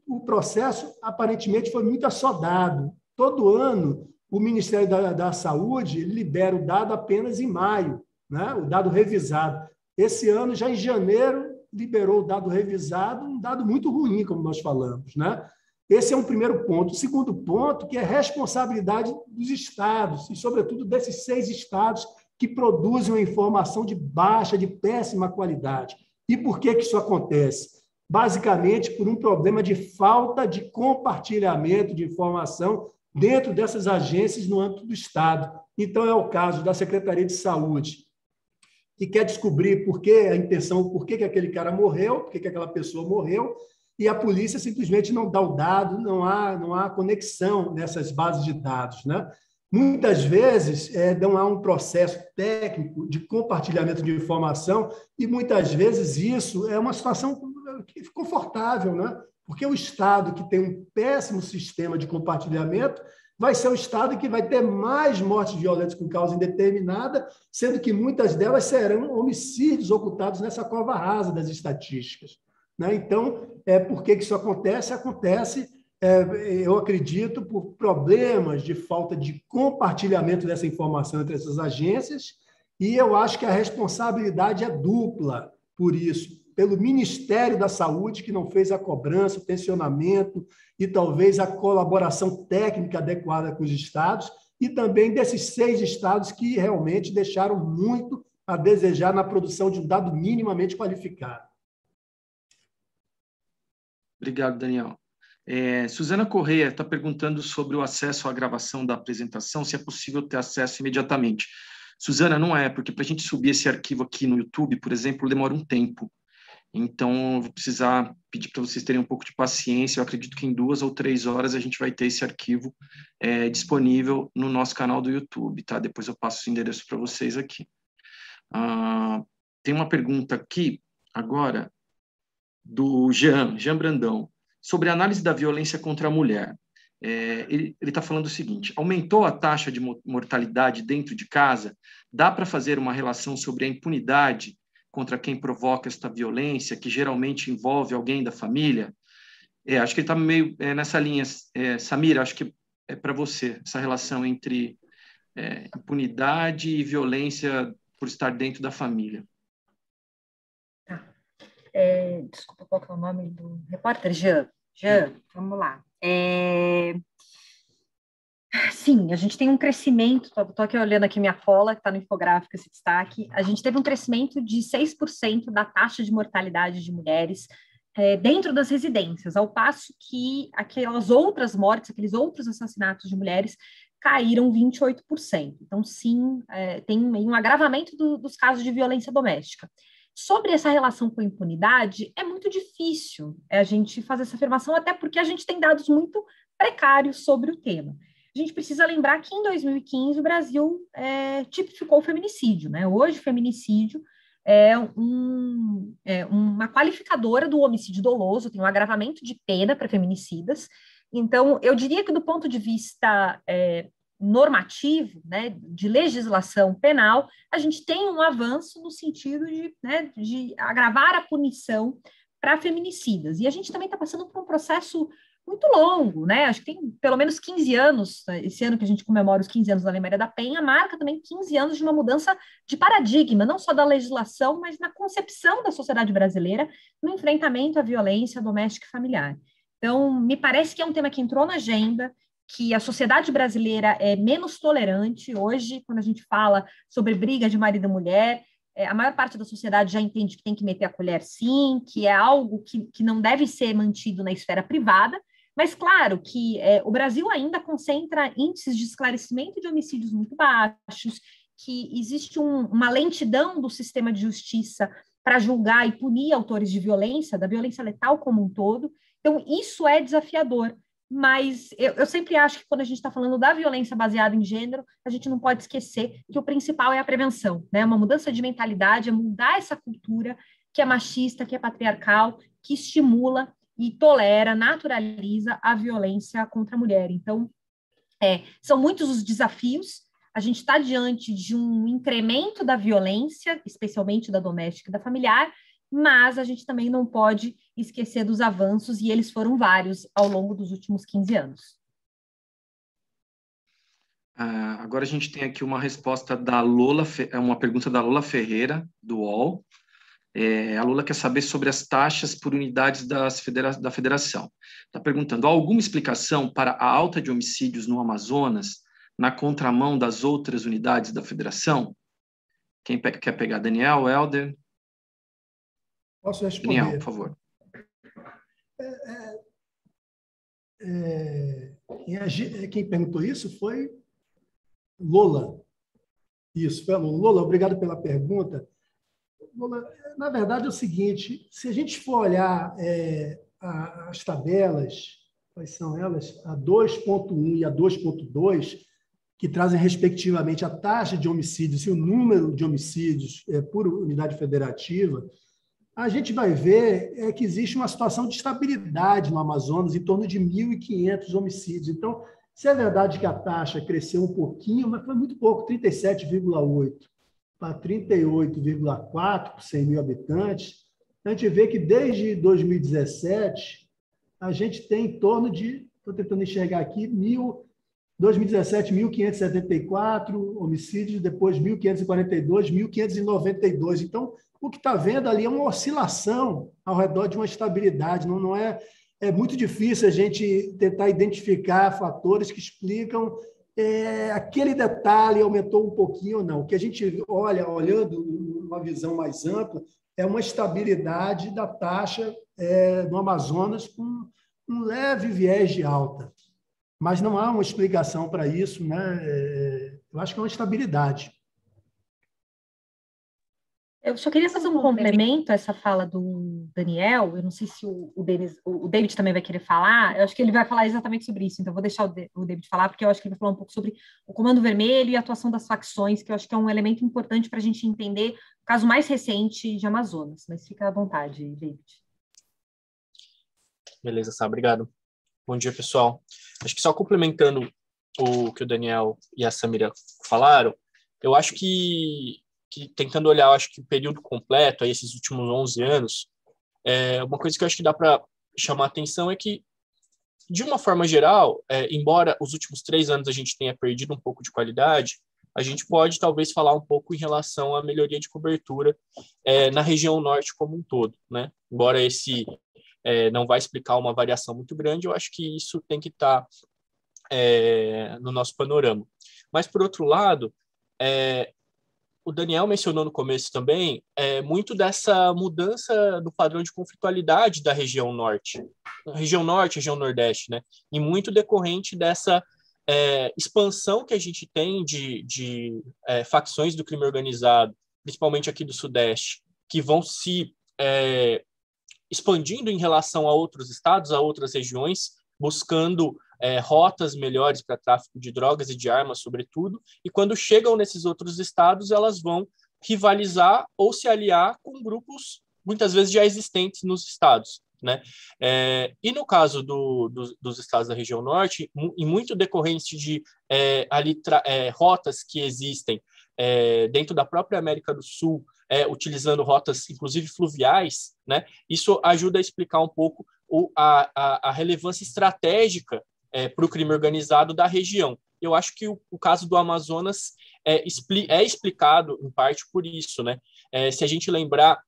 O processo, aparentemente, foi muito assodado. Todo ano, o Ministério da Saúde libera o dado apenas em maio, né? O dado revisado. Esse ano, já em janeiro, liberou o dado revisado, um dado muito ruim, como nós falamos, né? Esse é um primeiro ponto. O segundo ponto, que é a responsabilidade dos estados, e, sobretudo, desses 6 estados que produzem uma informação de baixa, de péssima qualidade. E por que isso acontece? Basicamente, por um problema de falta de compartilhamento de informação dentro dessas agências no âmbito do Estado. Então, é o caso da Secretaria de Saúde, que quer descobrir por que aquele cara morreu, por que aquela pessoa morreu, e a polícia simplesmente não dá o dado, não há conexão nessas bases de dados, né? Muitas vezes não há um processo técnico de compartilhamento de informação, e muitas vezes isso é uma situação confortável, né? Porque o Estado, que tem um péssimo sistema de compartilhamento, vai ser o Estado que vai ter mais mortes violentas com causa indeterminada, sendo que muitas delas serão homicídios ocultados nessa cova rasa das estatísticas, né? Então, por que isso acontece? Acontece, eu acredito, por problemas de falta de compartilhamento dessa informação entre essas agências, e eu acho que a responsabilidade é dupla por isso. Pelo Ministério da Saúde, que não fez a cobrança, o tensionamento e talvez a colaboração técnica adequada com os estados, e também desses 6 estados que realmente deixaram muito a desejar na produção de um dado minimamente qualificado. Obrigado, Daniel. Suzana Correia está perguntando sobre o acesso à gravação da apresentação, se é possível ter acesso imediatamente. Suzana, não é, porque para a gente subir esse arquivo aqui no YouTube, por exemplo, demora um tempo. Então, eu vou precisar pedir para vocês terem um pouco de paciência. Eu acredito que em 2 ou 3 horas a gente vai ter esse arquivo disponível no nosso canal do YouTube, tá? Depois eu passo o endereço para vocês aqui. Tem uma pergunta aqui, agora, do Jean Brandão, sobre a análise da violência contra a mulher. Ele está falando o seguinte: aumentou a taxa de mortalidade dentro de casa? Dá para fazer uma relação sobre a impunidade contra quem provoca esta violência, que geralmente envolve alguém da família? Acho que ele está meio nessa linha. Samira, acho que é para você, essa relação entre impunidade e violência por estar dentro da família. Desculpa, qual que é o nome do repórter? Jean, vamos lá. Sim, a gente tem um crescimento, estou aqui olhando aqui minha cola, que está no infográfico esse destaque, a gente teve um crescimento de 6% da taxa de mortalidade de mulheres dentro das residências, ao passo que aquelas outras mortes, aqueles outros assassinatos de mulheres caíram 28%. Então, sim, tem um agravamento dos casos de violência doméstica. Sobre essa relação com a impunidade, é muito difícil a gente fazer essa afirmação, até porque a gente tem dados muito precários sobre o tema. A gente precisa lembrar que em 2015 o Brasil tipificou o feminicídio, né? Hoje, o feminicídio é uma qualificadora do homicídio doloso, tem um agravamento de pena para feminicidas. Então, eu diria que do ponto de vista normativo, né, de legislação penal, a gente tem um avanço no sentido de agravar a punição para feminicidas. E a gente também está passando por um processo muito longo, né? Acho que tem pelo menos 15 anos, esse ano que a gente comemora os 15 anos da Lei Maria da Penha, marca também 15 anos de uma mudança de paradigma, não só da legislação, mas na concepção da sociedade brasileira no enfrentamento à violência doméstica e familiar. Então, me parece que é um tema que entrou na agenda, que a sociedade brasileira é menos tolerante. Hoje, quando a gente fala sobre briga de marido e mulher, a maior parte da sociedade já entende que tem que meter a colher sim, que é algo que não deve ser mantido na esfera privada, mas claro que o Brasil ainda concentra índices de esclarecimento de homicídios muito baixos, que existe uma lentidão do sistema de justiça para julgar e punir autores de violência, da violência letal como um todo. Então, isso é desafiador. Mas eu sempre acho que quando a gente está falando da violência baseada em gênero, a gente não pode esquecer que o principal é a prevenção, né? Uma mudança de mentalidade, é mudar essa cultura que é machista, que é patriarcal, que estimula e tolera, naturaliza a violência contra a mulher. Então, são muitos os desafios. A gente está diante de um incremento da violência, especialmente da doméstica e da familiar, mas a gente também não pode esquecer dos avanços, e eles foram vários ao longo dos últimos 15 anos. Agora a gente tem aqui uma resposta da Lola, uma pergunta da Lola Ferreira, do UOL. A Lola quer saber sobre as taxas por unidades da federação. Está perguntando: há alguma explicação para a alta de homicídios no Amazonas na contramão das outras unidades da federação? Quem quer pegar? Daniel, Helder? Posso responder? Daniel, por favor. Quem perguntou isso foi Lola. Isso, foi a Lola. Lola, obrigado pela pergunta. Lola, na verdade é o seguinte: se a gente for olhar as tabelas, quais são elas? A 2.1 e a 2.2, que trazem respectivamente a taxa de homicídios e o número de homicídios por unidade federativa, a gente vai ver que existe uma situação de estabilidade no Amazonas, em torno de 1.500 homicídios. Então, se é verdade que a taxa cresceu um pouquinho, mas foi muito pouco, 37,8 para 38,4 por 100 mil habitantes, a gente vê que desde 2017 a gente tem em torno de, estou tentando enxergar aqui, 2017, 1.574 homicídios, depois 1.542, 1.592. Então, o que está vendo ali é uma oscilação ao redor de uma estabilidade. Não é muito difícil a gente tentar identificar fatores que explicam aquele detalhe aumentou um pouquinho ou não. O que a gente olhando uma visão mais ampla, é uma estabilidade da taxa no Amazonas com um leve viés de alta. Mas não há uma explicação para isso, né? Eu acho que é uma estabilidade. Eu só queria fazer um complemento a essa fala do Daniel. Eu não sei se o David também vai querer falar. Eu acho que ele vai falar exatamente sobre isso. Então, vou deixar o David falar, porque eu acho que ele vai falar um pouco sobre o Comando Vermelho e a atuação das facções, que eu acho que é um elemento importante para a gente entender o caso mais recente de Amazonas. Mas fica à vontade, David. Beleza, Sá, obrigado. Bom dia, pessoal. Acho que só complementando o que o Daniel e a Samira falaram, eu acho que tentando olhar, acho que o período completo, aí, esses últimos 11 anos, uma coisa que eu acho que dá para chamar a atenção é que, de uma forma geral, embora os últimos 3 anos a gente tenha perdido um pouco de qualidade, a gente pode talvez falar um pouco em relação à melhoria de cobertura na região norte como um todo, né? Embora esse não vai explicar uma variação muito grande, eu acho que isso tem que estar no nosso panorama. Mas, por outro lado, o Daniel mencionou no começo também muito dessa mudança do padrão de conflitualidade da região norte, região nordeste, né? E muito decorrente dessa expansão que a gente tem de facções do crime organizado, principalmente aqui do Sudeste, que vão se expandindo em relação a outros estados, a outras regiões, buscando rotas melhores para tráfico de drogas e de armas, sobretudo, e quando chegam nesses outros estados, elas vão rivalizar ou se aliar com grupos, muitas vezes, já existentes nos estados, né? E no caso dos estados da região norte, em muito decorrente de rotas que existem dentro da própria América do Sul, utilizando rotas, inclusive fluviais, né? Isso ajuda a explicar um pouco a relevância estratégica para o crime organizado da região. Eu acho que o caso do Amazonas é explicado, em parte, por isso, né? Se a gente lembrar,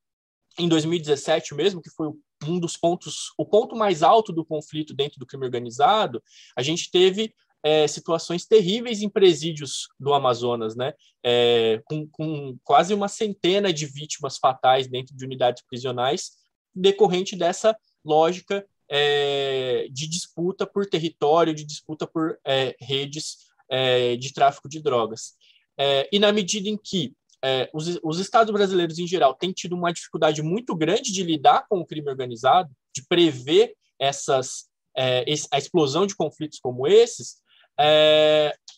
em 2017 mesmo, que foi um dos pontos, o ponto mais alto do conflito dentro do crime organizado, a gente teve situações terríveis em presídios do Amazonas, né? Com quase uma centena de vítimas fatais dentro de unidades prisionais, decorrente dessa lógica de disputa por território, de disputa por redes de tráfico de drogas. E na medida em que os estados brasileiros, em geral, têm tido uma dificuldade muito grande de lidar com o crime organizado, de prever a explosão de conflitos como esses,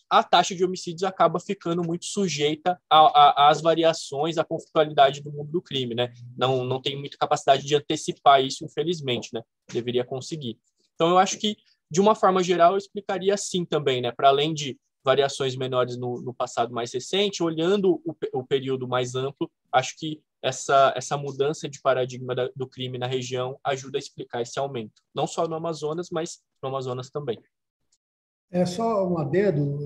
a taxa de homicídios acaba ficando muito sujeita às variações, à conflitualidade do mundo do crime, né? Não tem muita capacidade de antecipar isso, infelizmente, né? Deveria conseguir. Então, eu acho que, de uma forma geral, eu explicaria assim também, né? Para além de variações menores no passado mais recente, olhando o período mais amplo, acho que essa mudança de paradigma do crime na região ajuda a explicar esse aumento, não só no Amazonas, mas no Amazonas também. Só um adendo,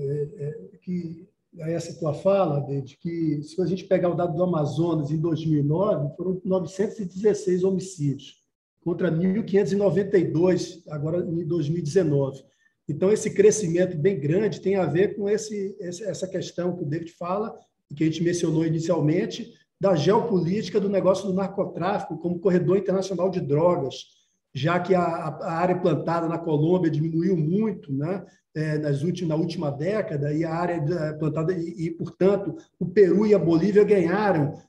que essa tua fala, de que se a gente pegar o dado do Amazonas em 2009, foram 916 homicídios, contra 1.592 agora em 2019. Então, esse crescimento bem grande tem a ver com essa questão que o David fala, e que a gente mencionou inicialmente, da geopolítica do negócio do narcotráfico como corredor internacional de drogas, já que a área plantada na Colômbia diminuiu muito, né? Na última década, e a área plantada, portanto, o Peru e a Bolívia ganharam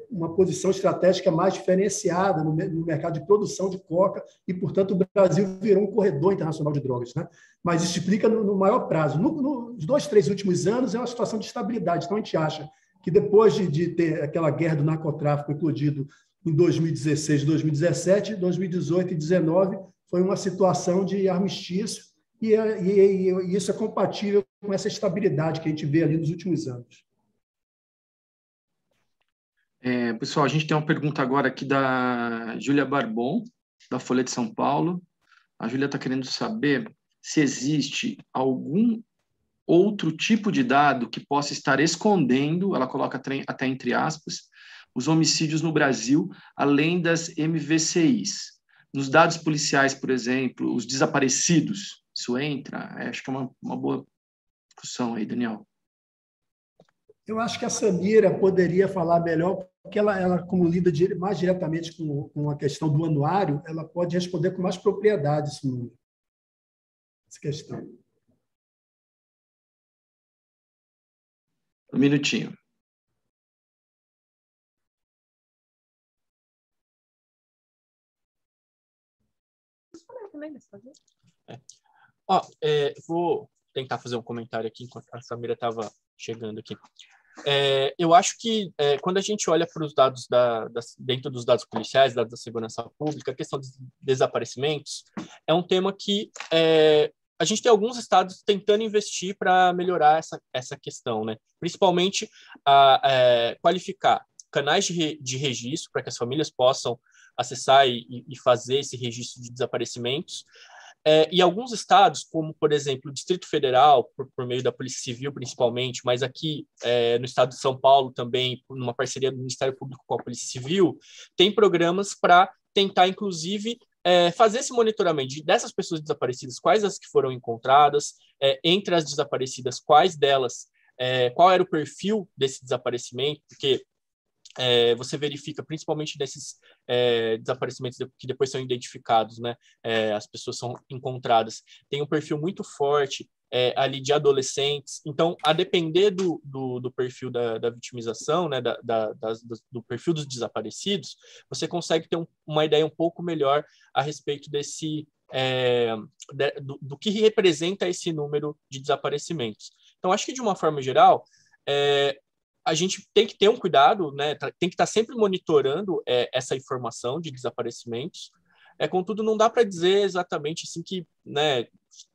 uma posição estratégica mais diferenciada no mercado de produção de coca, e, portanto, o Brasil virou um corredor internacional de drogas, né? Mas isso explica no maior prazo. Nos 2, 3 últimos anos é uma situação de estabilidade. Então, a gente acha que depois de ter aquela guerra do narcotráfico eclodido em 2016, 2017, 2018 e 2019, foi uma situação de armistício, e isso é compatível com essa estabilidade que a gente vê ali nos últimos anos. Pessoal, a gente tem uma pergunta agora aqui da Júlia Barbon, da Folha de São Paulo. A Júlia está querendo saber se existe algum outro tipo de dado que possa estar escondendo, ela coloca até entre aspas, os homicídios no Brasil, além das MVCIs. Nos dados policiais, por exemplo, os desaparecidos, isso entra? Acho que é uma boa discussão aí, Daniel. Eu acho que a Samira poderia falar melhor, porque ela como lida mais diretamente com a questão do anuário, ela pode responder com mais propriedade essa questão. Um minutinho. Vou tentar fazer um comentário aqui enquanto a Samira estava chegando aqui. Eu acho que quando a gente olha para os dados dentro dos dados policiais, dados da segurança pública, a questão dos desaparecimentos é um tema que a gente tem alguns estados tentando investir para melhorar essa questão, né? Principalmente qualificar canais de registro para que as famílias possam acessar e fazer esse registro de desaparecimentos. E alguns estados, como, por exemplo, o Distrito Federal, por meio da Polícia Civil, principalmente, mas aqui no estado de São Paulo também, numa parceria do Ministério Público com a Polícia Civil, tem programas para tentar, inclusive, fazer esse monitoramento dessas pessoas desaparecidas, quais as que foram encontradas, entre as desaparecidas, quais delas, qual era o perfil desse desaparecimento, porque você verifica, principalmente nesses desaparecimentos que depois são identificados, né? As pessoas são encontradas. Tem um perfil muito forte ali de adolescentes. Então, a depender do perfil da vitimização, né? Do perfil dos desaparecidos, você consegue ter uma ideia um pouco melhor a respeito do que representa esse número de desaparecimentos. Então, acho que, de uma forma geral, a gente tem que ter um cuidado, né? Tem que estar sempre monitorando essa informação de desaparecimentos. Contudo, não dá para dizer exatamente assim que, né,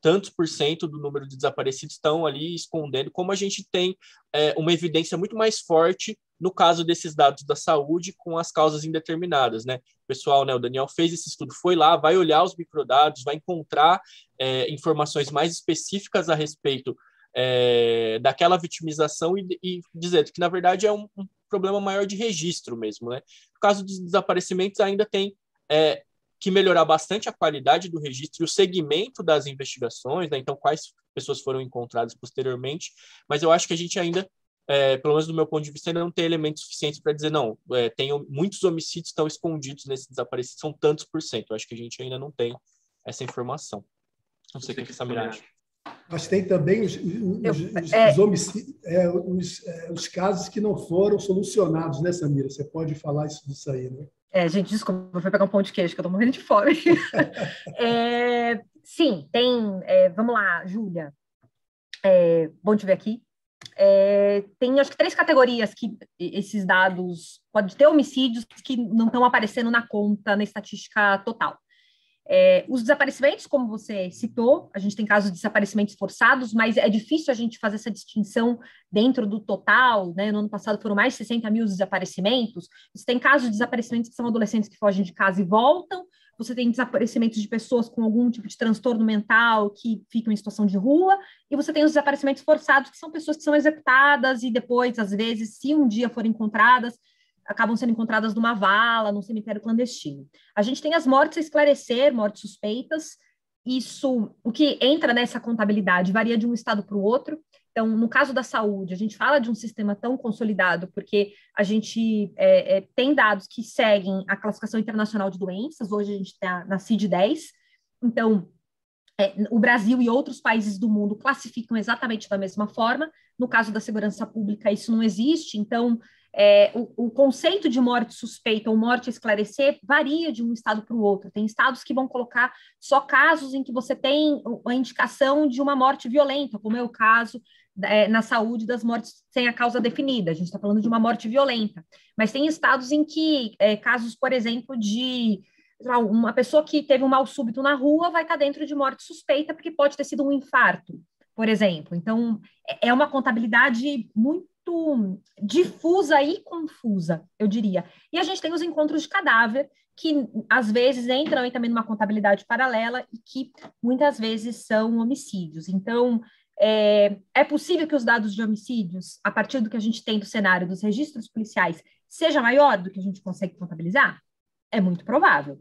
tantos por cento do número de desaparecidos estão ali escondendo, como a gente tem uma evidência muito mais forte no caso desses dados da saúde com as causas indeterminadas, né? O pessoal, né, o Daniel fez esse estudo, foi lá, vai olhar os microdados, vai encontrar informações mais específicas a respeito daquela vitimização e dizer que, na verdade, é um problema maior de registro mesmo, né? No caso dos desaparecimentos, ainda tem que melhorar bastante a qualidade do registro e o segmento das investigações, né? Então, quais pessoas foram encontradas posteriormente, mas eu acho que a gente ainda, pelo menos do meu ponto de vista, ainda não tem elementos suficientes para dizer, não, tem muitos homicídios estão escondidos nesses desaparecidos, são tantos por cento. Eu acho que a gente ainda não tem essa informação. Não sei o que essa miragem. Mas tem também os casos que não foram solucionados, né, Samira? Você pode falar disso aí, né? Gente, desculpa, eu fui pegar um pão de queijo, que eu tô morrendo de fome. Sim, tem... vamos lá, Júlia. Bom te ver aqui. Tem, acho que, 3 categorias que esses dados... Pode ter homicídios que não estão aparecendo na conta, na estatística total. Os desaparecimentos, como você citou, a gente tem casos de desaparecimentos forçados, mas é difícil a gente fazer essa distinção dentro do total, né? No ano passado foram mais de 60 mil desaparecimentos. Você tem casos de desaparecimentos que são adolescentes que fogem de casa e voltam, você tem desaparecimentos de pessoas com algum tipo de transtorno mental que ficam em situação de rua, e você tem os desaparecimentos forçados, que são pessoas que são executadas e depois, às vezes, se um dia forem encontradas, acabam sendo encontradas numa vala, num cemitério clandestino. A gente tem as mortes a esclarecer, mortes suspeitas. Isso, o que entra nessa contabilidade varia de um estado para o outro. Então, no caso da saúde, a gente fala de um sistema tão consolidado porque a gente tem dados que seguem a classificação internacional de doenças. Hoje a gente está na CID-10. Então, o Brasil e outros países do mundo classificam exatamente da mesma forma. No caso da segurança pública, isso não existe. Então, o conceito de morte suspeita ou morte a esclarecer varia de um estado para o outro. Tem estados que vão colocar só casos em que você tem a indicação de uma morte violenta, como é o caso na saúde das mortes sem a causa definida. A gente está falando de uma morte violenta. Mas tem estados em que casos, por exemplo, de uma pessoa que teve um mal súbito na rua vai estar dentro de morte suspeita porque pode ter sido um infarto, por exemplo. Então, é uma contabilidade muito difusa e confusa, eu diria. E a gente tem os encontros de cadáver, que às vezes entram aí também numa contabilidade paralela e que muitas vezes são homicídios. Então, é possível que os dados de homicídios, a partir do que a gente tem do cenário dos registros policiais, seja maior do que a gente consegue contabilizar? É muito provável.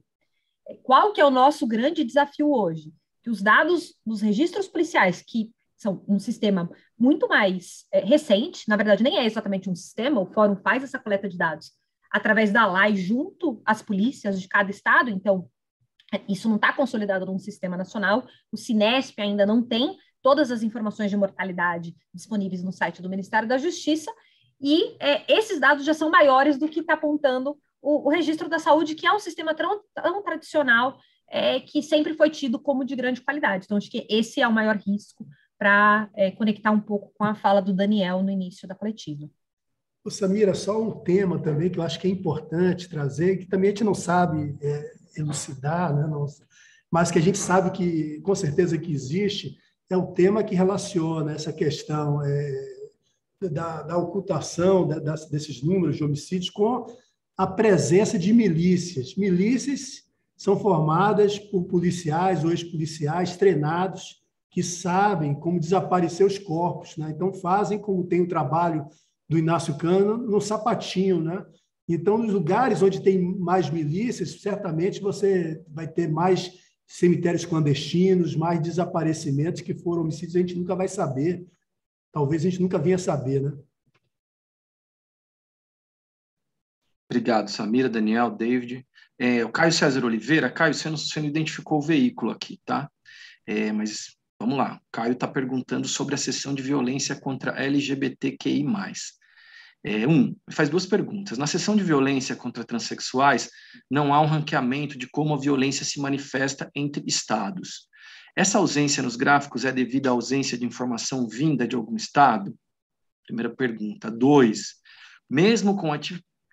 Qual que é o nosso grande desafio hoje? Que os dados dos registros policiais, que são um sistema muito mais recente, na verdade nem é exatamente um sistema, o fórum faz essa coleta de dados através da lei junto às polícias de cada estado, então isso não está consolidado num sistema nacional, o Cinesp ainda não tem todas as informações de mortalidade disponíveis no site do Ministério da Justiça, e esses dados já são maiores do que está apontando o Registro da Saúde, que é um sistema tão tradicional, que sempre foi tido como de grande qualidade. Então, acho que esse é o maior risco para conectar um pouco com a fala do Daniel no início da coletiva. Samira, só um tema também que eu acho que é importante trazer, que também a gente não sabe elucidar, né? Mas que a gente sabe que, com certeza, que existe, é o tema que relaciona essa questão da ocultação desses números de homicídios com a presença de milícias. Milícias são formadas por policiais ou ex-policiais treinados que sabem como desaparecer os corpos, né? Então, fazem como tem o trabalho do Inácio Cano no Sapatinho, né? Então, nos lugares onde tem mais milícias, certamente você vai ter mais cemitérios clandestinos, mais desaparecimentos que foram homicídios, a gente nunca vai saber. Talvez a gente nunca venha saber, né? Obrigado, Samira, Daniel, David. O Caio César Oliveira. Caio, você não identificou o veículo aqui, tá? Mas vamos lá. O Caio está perguntando sobre a sessão de violência contra LGBTQI+. Faz duas perguntas. Na sessão de violência contra transexuais, não há um ranqueamento de como a violência se manifesta entre estados. Essa ausência nos gráficos é devido à ausência de informação vinda de algum estado? Primeira pergunta. 2, mesmo com a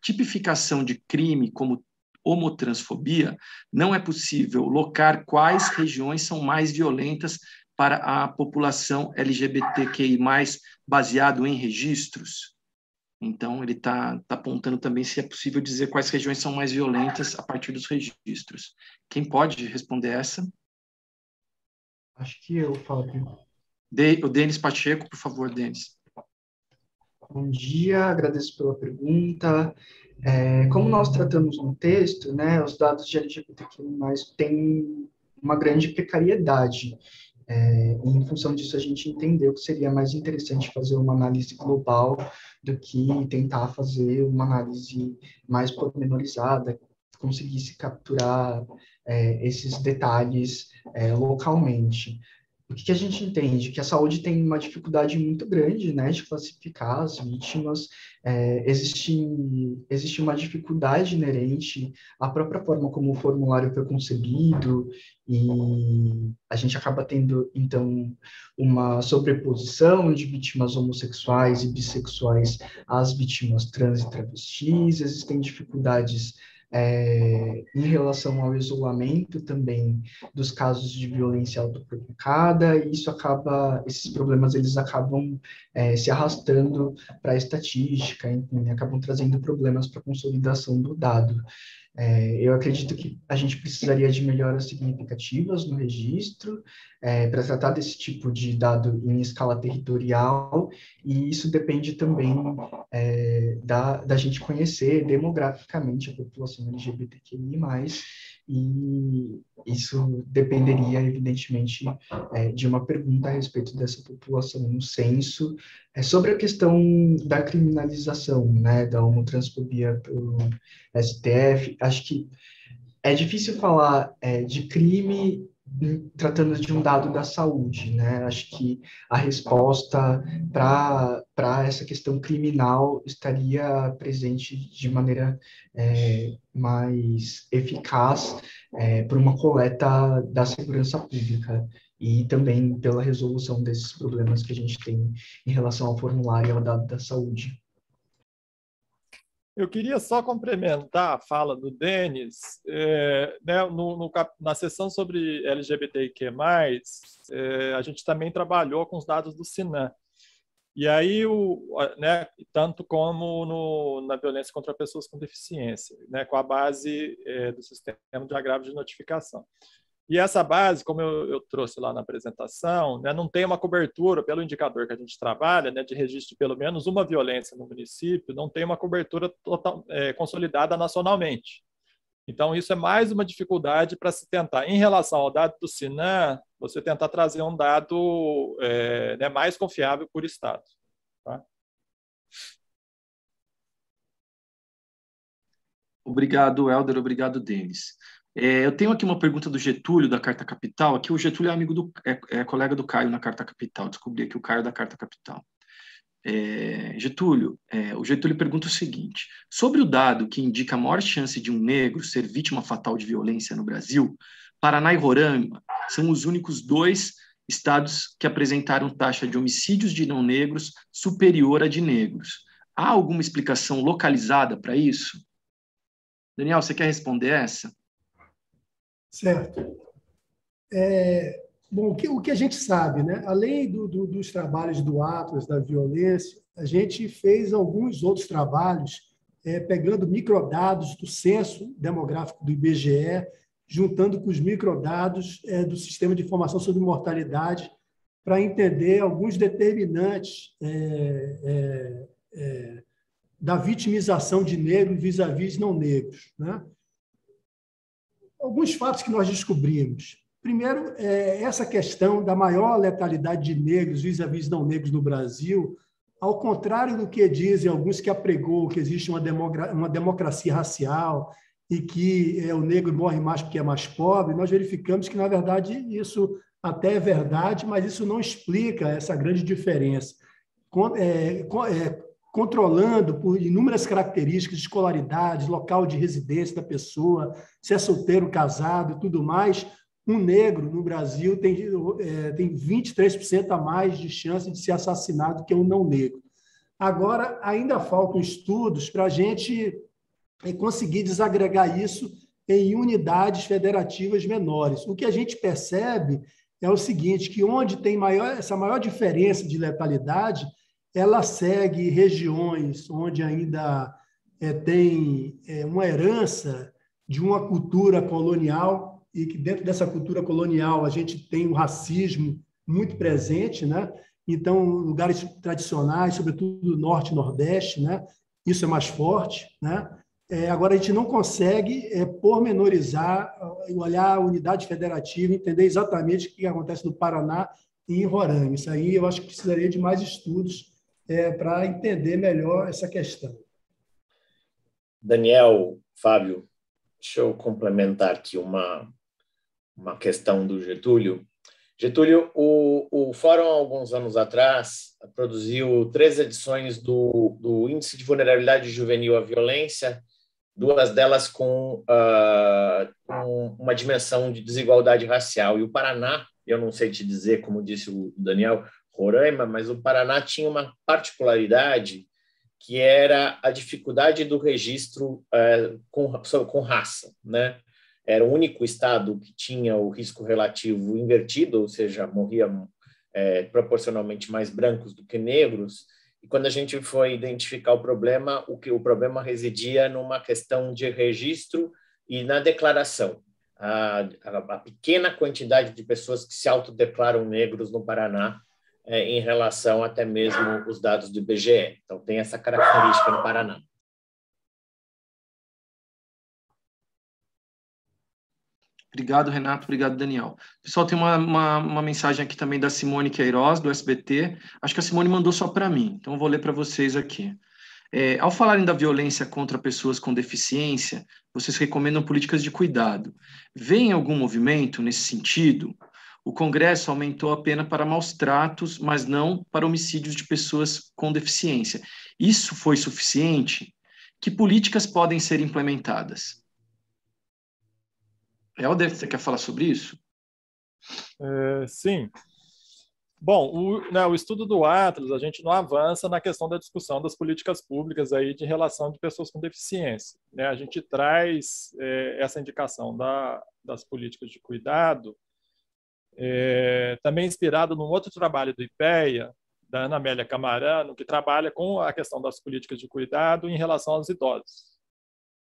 tipificação de crime como homotransfobia, não é possível locar quais regiões são mais violentas para a população LGBTQI+, baseado em registros? Então, ele está apontando também se é possível dizer quais regiões são mais violentas a partir dos registros. Quem pode responder essa? Acho que eu, Fábio. O Denis Pacheco, por favor, Denis. Bom dia, agradeço pela pergunta. Como nós tratamos no texto, né, os dados de LGBTQI+, têm uma grande precariedade. Em função disso, a gente entendeu que seria mais interessante fazer uma análise global do que tentar fazer uma análise mais pormenorizada, conseguisse capturar esses detalhes localmente. O que a gente entende? Que a saúde tem uma dificuldade muito grande, né, de classificar as vítimas, existe uma dificuldade inerente à própria forma como o formulário foi concebido, e a gente acaba tendo, então, uma sobreposição de vítimas homossexuais e bissexuais às vítimas trans e travestis, existem dificuldades em relação ao isolamento também dos casos de violência autoprovocada, e esses problemas eles acabam se arrastando para a estatística, enfim, acabam trazendo problemas para a consolidação do dado. Eu acredito que a gente precisaria de melhoras significativas no registro para tratar desse tipo de dado em escala territorial, e isso depende também da gente conhecer demograficamente a população LGBTQI+, e isso dependeria, evidentemente, de uma pergunta a respeito dessa população no censo, sobre a questão da criminalização, né, da homotransfobia pelo STF. Acho que é difícil falar de crime tratando de um dado da saúde, né? Acho que a resposta para essa questão criminal estaria presente de maneira mais eficaz por uma coleta da segurança pública e também pela resolução desses problemas que a gente tem em relação ao formulário e ao dado da saúde. Eu queria só complementar a fala do Denis, né, na sessão sobre LGBTQ+, a gente também trabalhou com os dados do Sinan. E aí, né, tanto como na violência contra pessoas com deficiência, né, com a base do sistema de agravo de notificação. E essa base, como eu trouxe lá na apresentação, né, não tem uma cobertura, pelo indicador que a gente trabalha, né, de registro de pelo menos uma violência no município, não tem uma cobertura total, consolidada nacionalmente. Então, isso é mais uma dificuldade para se tentar. Em relação ao dado do Sinan, você tentar trazer um dado né, mais confiável por estado. Tá? Obrigado, Helder. Obrigado, Denis. Eu tenho aqui uma pergunta do Getúlio, da Carta Capital. Aqui o Getúlio é amigo colega do Caio na Carta Capital. Descobri aqui o Caio da Carta Capital. Getúlio, o Getúlio pergunta o seguinte: sobre o dado que indica a maior chance de um negro ser vítima fatal de violência no Brasil, Paraná e Roraima são os únicos 2 estados que apresentaram taxa de homicídios de não negros superior à de negros. Há alguma explicação localizada para isso? Daniel, você quer responder essa? Certo. Bom, o que a gente sabe, né? Além dos trabalhos do Atlas da violência, a gente fez alguns outros trabalhos pegando microdados do censo demográfico do IBGE, juntando com os microdados do Sistema de Informação sobre Mortalidade, para entender alguns determinantes da vitimização de negros vis-à-vis não negros, né? Alguns fatos que nós descobrimos. Primeiro, essa questão da maior letalidade de negros vis-à-vis não negros no Brasil, ao contrário do que dizem alguns que apregou que existe uma democracia racial e que o negro morre mais porque é mais pobre, nós verificamos que, na verdade, isso até é verdade, mas isso não explica essa grande diferença. Controlando por inúmeras características, escolaridade, local de residência da pessoa, se é solteiro, casado e tudo mais, um negro no Brasil tem 23% a mais de chance de ser assassinado que um não negro. Agora, ainda faltam estudos para a gente conseguir desagregar isso em unidades federativas menores. O que a gente percebe é o seguinte, que onde tem essa maior diferença de letalidade, ela segue regiões onde ainda tem uma herança de uma cultura colonial, e que dentro dessa cultura colonial a gente tem o racismo muito presente, né? Então, lugares tradicionais, sobretudo do Norte e Nordeste, né? Isso é mais forte, né? Agora, a gente não consegue pormenorizar, olhar a unidade federativa, entender exatamente o que acontece no Paraná e em Roraima. Isso aí eu acho que precisaria de mais estudos para entender melhor essa questão. Daniel, Fábio, deixa eu complementar aqui uma questão do Getúlio. Getúlio, o Fórum, alguns anos atrás, produziu 3 edições do Índice de Vulnerabilidade Juvenil à Violência, 2 delas com uma dimensão de desigualdade racial. E o Paraná, eu não sei te dizer, como disse o Daniel, Roraima, mas o Paraná tinha uma particularidade que era a dificuldade do registro com raça, né? Era o único estado que tinha o risco relativo invertido, ou seja, morriam proporcionalmente mais brancos do que negros. E quando a gente foi identificar o problema residia numa questão de registro e na declaração. A pequena quantidade de pessoas que se autodeclaram negros no Paraná em relação até mesmo os dados do IBGE. Então, tem essa característica no Paraná. Obrigado, Renato. Obrigado, Daniel. Pessoal, tem uma mensagem aqui também da Simone Queiroz, do SBT. Acho que a Simone mandou só para mim, então eu vou ler para vocês aqui. Ao falarem da violência contra pessoas com deficiência, vocês recomendam políticas de cuidado. Vem algum movimento nesse sentido? O Congresso aumentou a pena para maus tratos, mas não para homicídios de pessoas com deficiência. Isso foi suficiente? Que políticas podem ser implementadas? Helder, você quer falar sobre isso? Sim. Bom, o estudo do Atlas, a gente não avança na questão da discussão das políticas públicas aí de relação de pessoas com deficiência, né? A gente traz essa indicação das políticas de cuidado, também inspirado num outro trabalho do IPEA, da Ana Amélia Camarano, que trabalha com a questão das políticas de cuidado em relação aos idosos.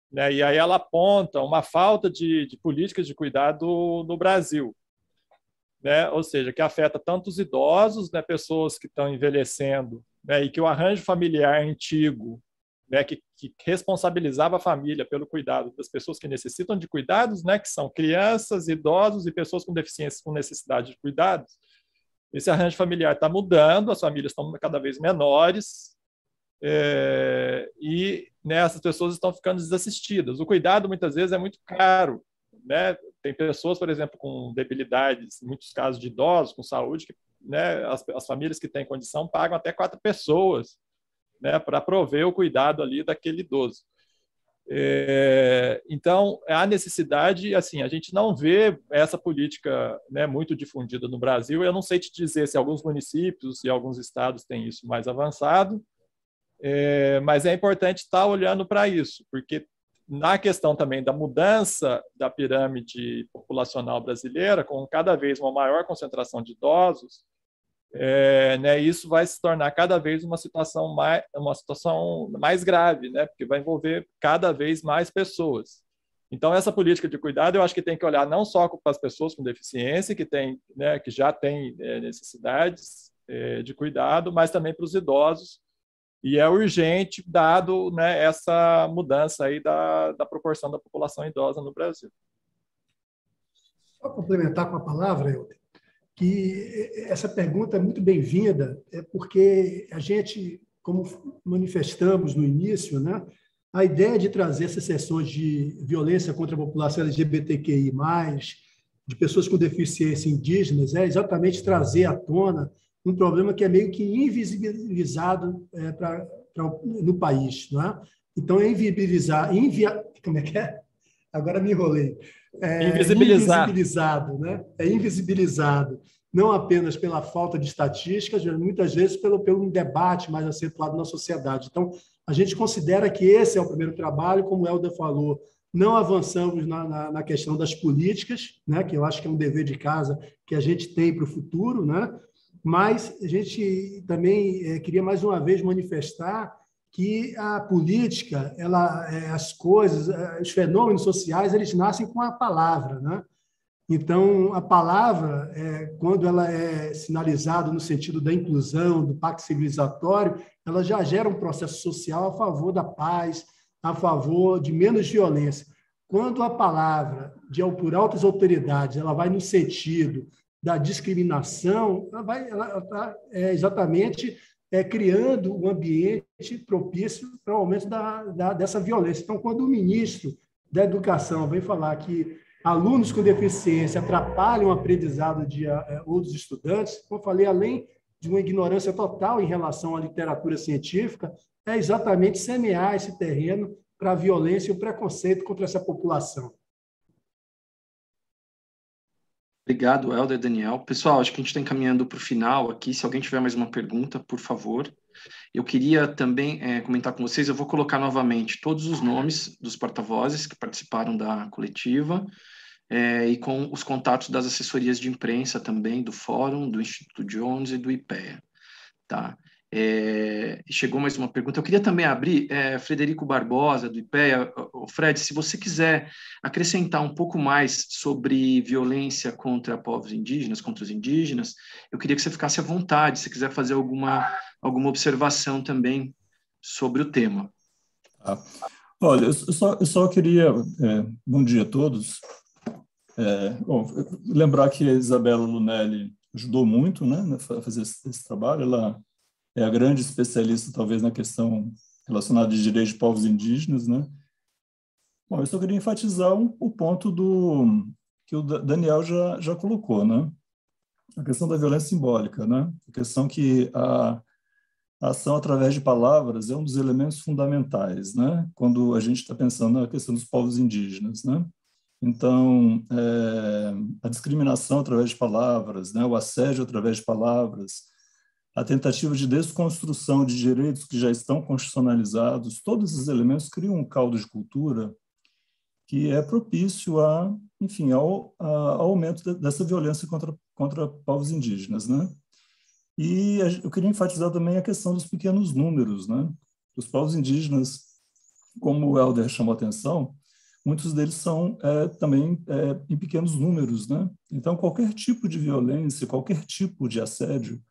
Né? E aí ela aponta uma falta de políticas de cuidado no Brasil, né? Ou seja, que afeta tanto os idosos, né, pessoas que estão envelhecendo, né, e que o arranjo familiar antigo, né, que que responsabilizava a família pelo cuidado das pessoas que necessitam de cuidados, né, que são crianças, idosos e pessoas com deficiências com necessidade de cuidados. Esse arranjo familiar está mudando, as famílias estão cada vez menores, e, né, essas pessoas estão ficando desassistidas. O cuidado, muitas vezes, é muito caro, né? Tem pessoas, por exemplo, com debilidades, em muitos casos de idosos, com saúde, que, né, as famílias que têm condição pagam até 4 pessoas, né, para prover o cuidado ali daquele idoso. Então, há necessidade, assim, a gente não vê essa política, né, muito difundida no Brasil. Eu não sei te dizer se alguns municípios e alguns estados têm isso mais avançado, mas é importante estar olhando para isso, porque na questão também da mudança da pirâmide populacional brasileira, com cada vez uma maior concentração de idosos, né, isso vai se tornar cada vez uma situação mais grave, né, porque vai envolver cada vez mais pessoas. Então, essa política de cuidado, eu acho que tem que olhar não só para as pessoas com deficiência, que já têm necessidades de cuidado, mas também para os idosos. E é urgente, dado, né, essa mudança aí da proporção da população idosa no Brasil. Só complementar com a palavra, Helder, que essa pergunta é muito bem-vinda, porque a gente, como manifestamos no início, né, a ideia de trazer essas sessões de violência contra a população LGBTQI+, de pessoas com deficiência indígenas, é exatamente trazer à tona um problema que é meio que invisibilizado no país. Não é? Então, como é que é? Agora me enrolei. Invisibilizado, né? É invisibilizado, não apenas pela falta de estatísticas, mas muitas vezes pelo debate mais acentuado na sociedade. Então, a gente considera que esse é o primeiro trabalho, como o Helder falou, não avançamos na questão das políticas, né? Que eu acho que é um dever de casa que a gente tem para o futuro, né? Mas a gente também queria mais uma vez manifestar que a política, as coisas, os fenômenos sociais, eles nascem com a palavra, né? Então, a palavra, quando ela é sinalizada no sentido da inclusão, do pacto civilizatório, ela já gera um processo social a favor da paz, a favor de menos violência. Quando a palavra, por altas autoridades, ela vai no sentido da discriminação, ela está exatamente criando um ambiente propício para o aumento dessa violência. Então, quando o ministro da Educação vem falar que alunos com deficiência atrapalham o aprendizado de outros estudantes, como eu falei, além de uma ignorância total em relação à literatura científica, é exatamente semear esse terreno para a violência e o preconceito contra essa população. Obrigado, Helder, Daniel. Pessoal, acho que a gente está encaminhando para o final aqui. Se alguém tiver mais uma pergunta, por favor. Eu queria também comentar com vocês, eu vou colocar novamente todos os nomes dos porta-vozes que participaram da coletiva e com os contatos das assessorias de imprensa também, do Fórum, do Instituto Jones e do IPEA. Tá? Chegou mais uma pergunta. Eu queria também abrir, Frederico Barbosa, do IPEA. Fred, se você quiser acrescentar um pouco mais sobre violência contra povos indígenas, contra os indígenas, eu queria que você ficasse à vontade, se quiser fazer alguma observação também sobre o tema. Olha, eu só queria... bom dia a todos. Lembrar que a Isabela Lunelli ajudou muito, né, a fazer esse trabalho. Ela é a grande especialista, talvez, na questão relacionada de direitos de povos indígenas, né? Bom, eu só queria enfatizar o ponto que o Daniel já colocou, né? A questão da violência simbólica, né? A questão que a ação através de palavras é um dos elementos fundamentais, né? Quando a gente está pensando na questão dos povos indígenas, né? Então, a discriminação através de palavras, né? O assédio através de palavras, a tentativa de desconstrução de direitos que já estão constitucionalizados, todos esses elementos criam um caldo de cultura que é propício enfim, ao aumento dessa violência contra povos indígenas, né? E eu queria enfatizar também a questão dos pequenos números, né? Os povos indígenas, como o Helder chamou a atenção, muitos deles são também em pequenos números, né? Então, qualquer tipo de violência, qualquer tipo de assédio,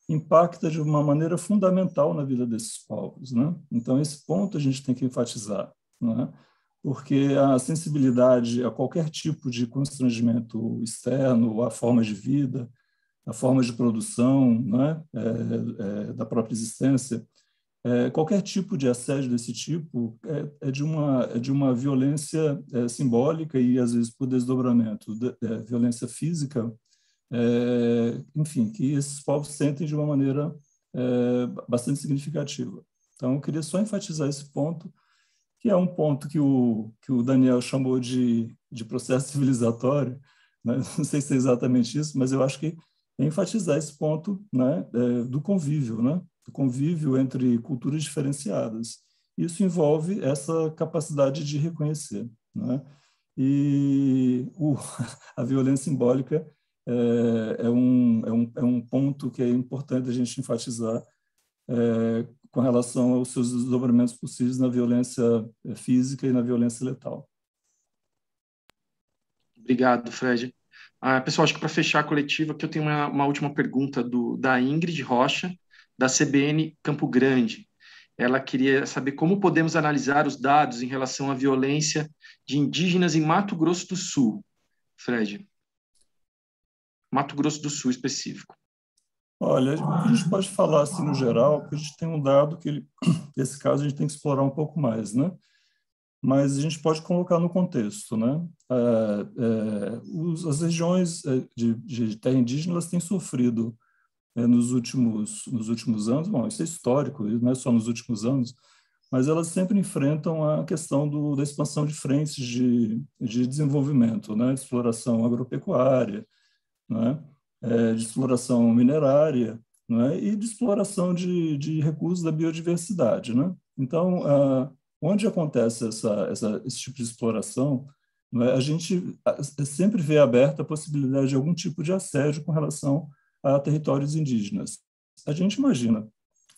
impacta de uma maneira fundamental na vida desses povos, né? Então, esse ponto a gente tem que enfatizar, né? Porque a sensibilidade a qualquer tipo de constrangimento externo, a forma de vida, a forma de produção, né? Da própria existência, qualquer tipo de assédio desse tipo é de uma violência simbólica e, às vezes, por desdobramento, violência física, enfim, que esses povos sentem de uma maneira bastante significativa. Então, eu queria só enfatizar esse ponto, que é um ponto que o Daniel chamou de processo civilizatório, né? Não sei se é exatamente isso, mas eu acho que é enfatizar esse ponto, né, do convívio, né? Do convívio entre culturas diferenciadas. Isso envolve essa capacidade de reconhecer, né? E a violência simbólica é um ponto que é importante a gente enfatizar com relação aos seus desdobramentos possíveis na violência física e na violência letal. Obrigado, Fred. Pessoal, acho que para fechar a coletiva, que eu tenho uma última pergunta da Ingrid Rocha, da CBN Campo Grande. Ela queria saber como podemos analisar os dados em relação à violência de indígenas em Mato Grosso do Sul. Fred. Mato Grosso do Sul específico. Olha, a gente pode falar assim no geral, porque a gente tem um dado que, nesse caso, a gente tem que explorar um pouco mais, né? Mas a gente pode colocar no contexto, né? As regiões de terra indígena, elas têm sofrido nos últimos anos, bom, isso é histórico, não é só nos últimos anos, mas elas sempre enfrentam a questão da expansão de frentes de desenvolvimento, né? De exploração agropecuária, né? De exploração minerária, né? E de exploração de recursos da biodiversidade, né? Então, onde acontece esse tipo de exploração, né? A gente sempre vê aberta a possibilidade de algum tipo de assédio com relação a territórios indígenas. A gente imagina,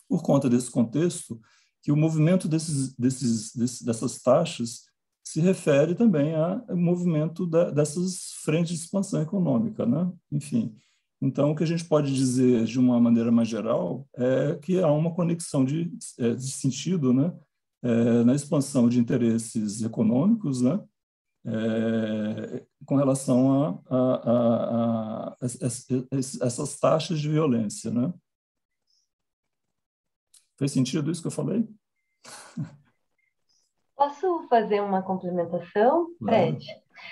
por conta desse contexto, que o movimento dessas taxas se refere também ao movimento dessas frentes de expansão econômica, né? Enfim, então, o que a gente pode dizer de uma maneira mais geral é que há uma conexão de sentido, né? Na expansão de interesses econômicos, né? Com relação a essas taxas de violência, né? Fez sentido isso que eu falei? Posso fazer uma complementação, Fred?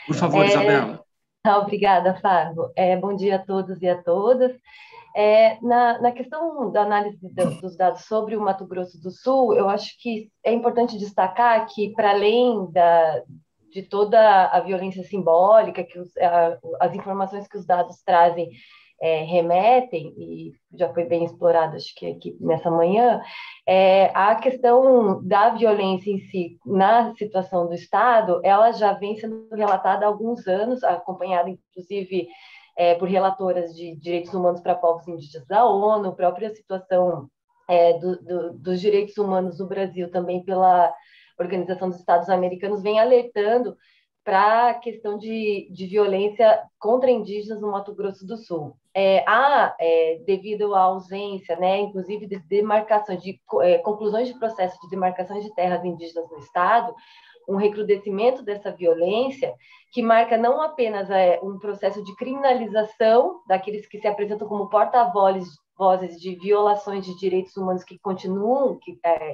Por favor, Isabela. Obrigada, Flávio. Bom dia a todos e a todas. Na questão da análise dos dados sobre o Mato Grosso do Sul, eu acho que é importante destacar que, para além de toda a violência simbólica, que as informações que os dados trazem remetem, e já foi bem explorado, acho que aqui nessa manhã, a questão da violência em si, na situação do Estado, ela já vem sendo relatada há alguns anos, acompanhada, inclusive, por relatoras de direitos humanos para povos indígenas da ONU, a própria situação dos direitos humanos no Brasil, também pela Organização dos Estados Americanos, vem alertando para a questão de violência contra indígenas no Mato Grosso do Sul. Devido à ausência, né, inclusive de demarcações, conclusões de processos de demarcações de terras indígenas no Estado, um recrudescimento dessa violência que marca não apenas um processo de criminalização daqueles que se apresentam como porta-vozes de violações de direitos humanos que continuam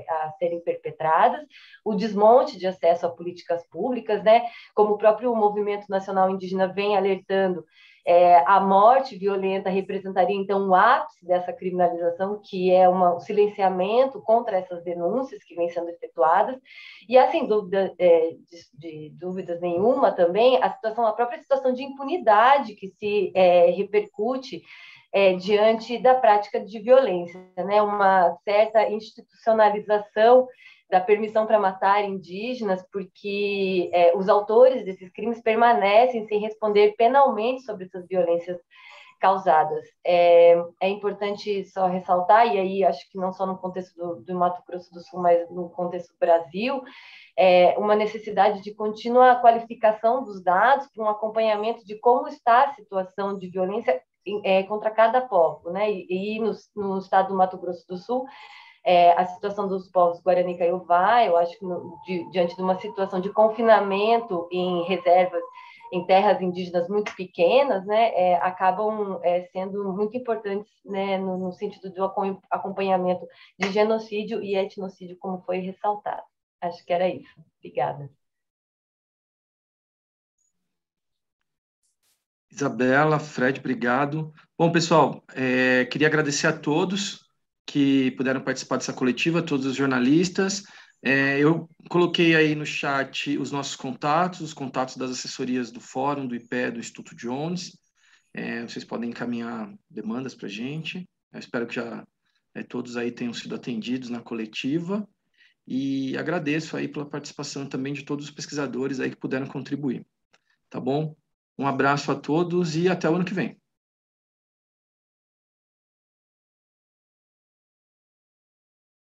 a serem perpetradas, o desmonte de acesso a políticas públicas, né, como o próprio Movimento Nacional Indígena vem alertando, a morte violenta representaria, então, o ápice dessa criminalização, que é um silenciamento contra essas denúncias que vêm sendo efetuadas. E há, sem dúvida, de dúvidas nenhuma, também, a própria situação de impunidade que se repercute diante da prática de violência, né? Uma certa institucionalização da permissão para matar indígenas, porque os autores desses crimes permanecem sem responder penalmente sobre essas violências causadas. É importante só ressaltar, e aí acho que não só no contexto do Mato Grosso do Sul, mas no contexto do Brasil, uma necessidade de contínua qualificação dos dados para um acompanhamento de como está a situação de violência contra cada povo, né? E no estado do Mato Grosso do Sul, a situação dos povos Guarani e Kaiowá, eu acho que diante de uma situação de confinamento em reservas em terras indígenas muito pequenas, né, acabam sendo muito importantes, né, no sentido do acompanhamento de genocídio e etnocídio, como foi ressaltado. Acho que era isso. Obrigada. Isabela, Fred, obrigado. Bom, pessoal, queria agradecer a todos que puderam participar dessa coletiva, todos os jornalistas. Eu coloquei aí no chat os nossos contatos, os contatos das assessorias do Fórum, do IPE, do Instituto Jones. Vocês podem encaminhar demandas para a gente. Eu espero que já todos aí tenham sido atendidos na coletiva. E agradeço aí pela participação também de todos os pesquisadores aí que puderam contribuir. Tá bom? Um abraço a todos e até o ano que vem.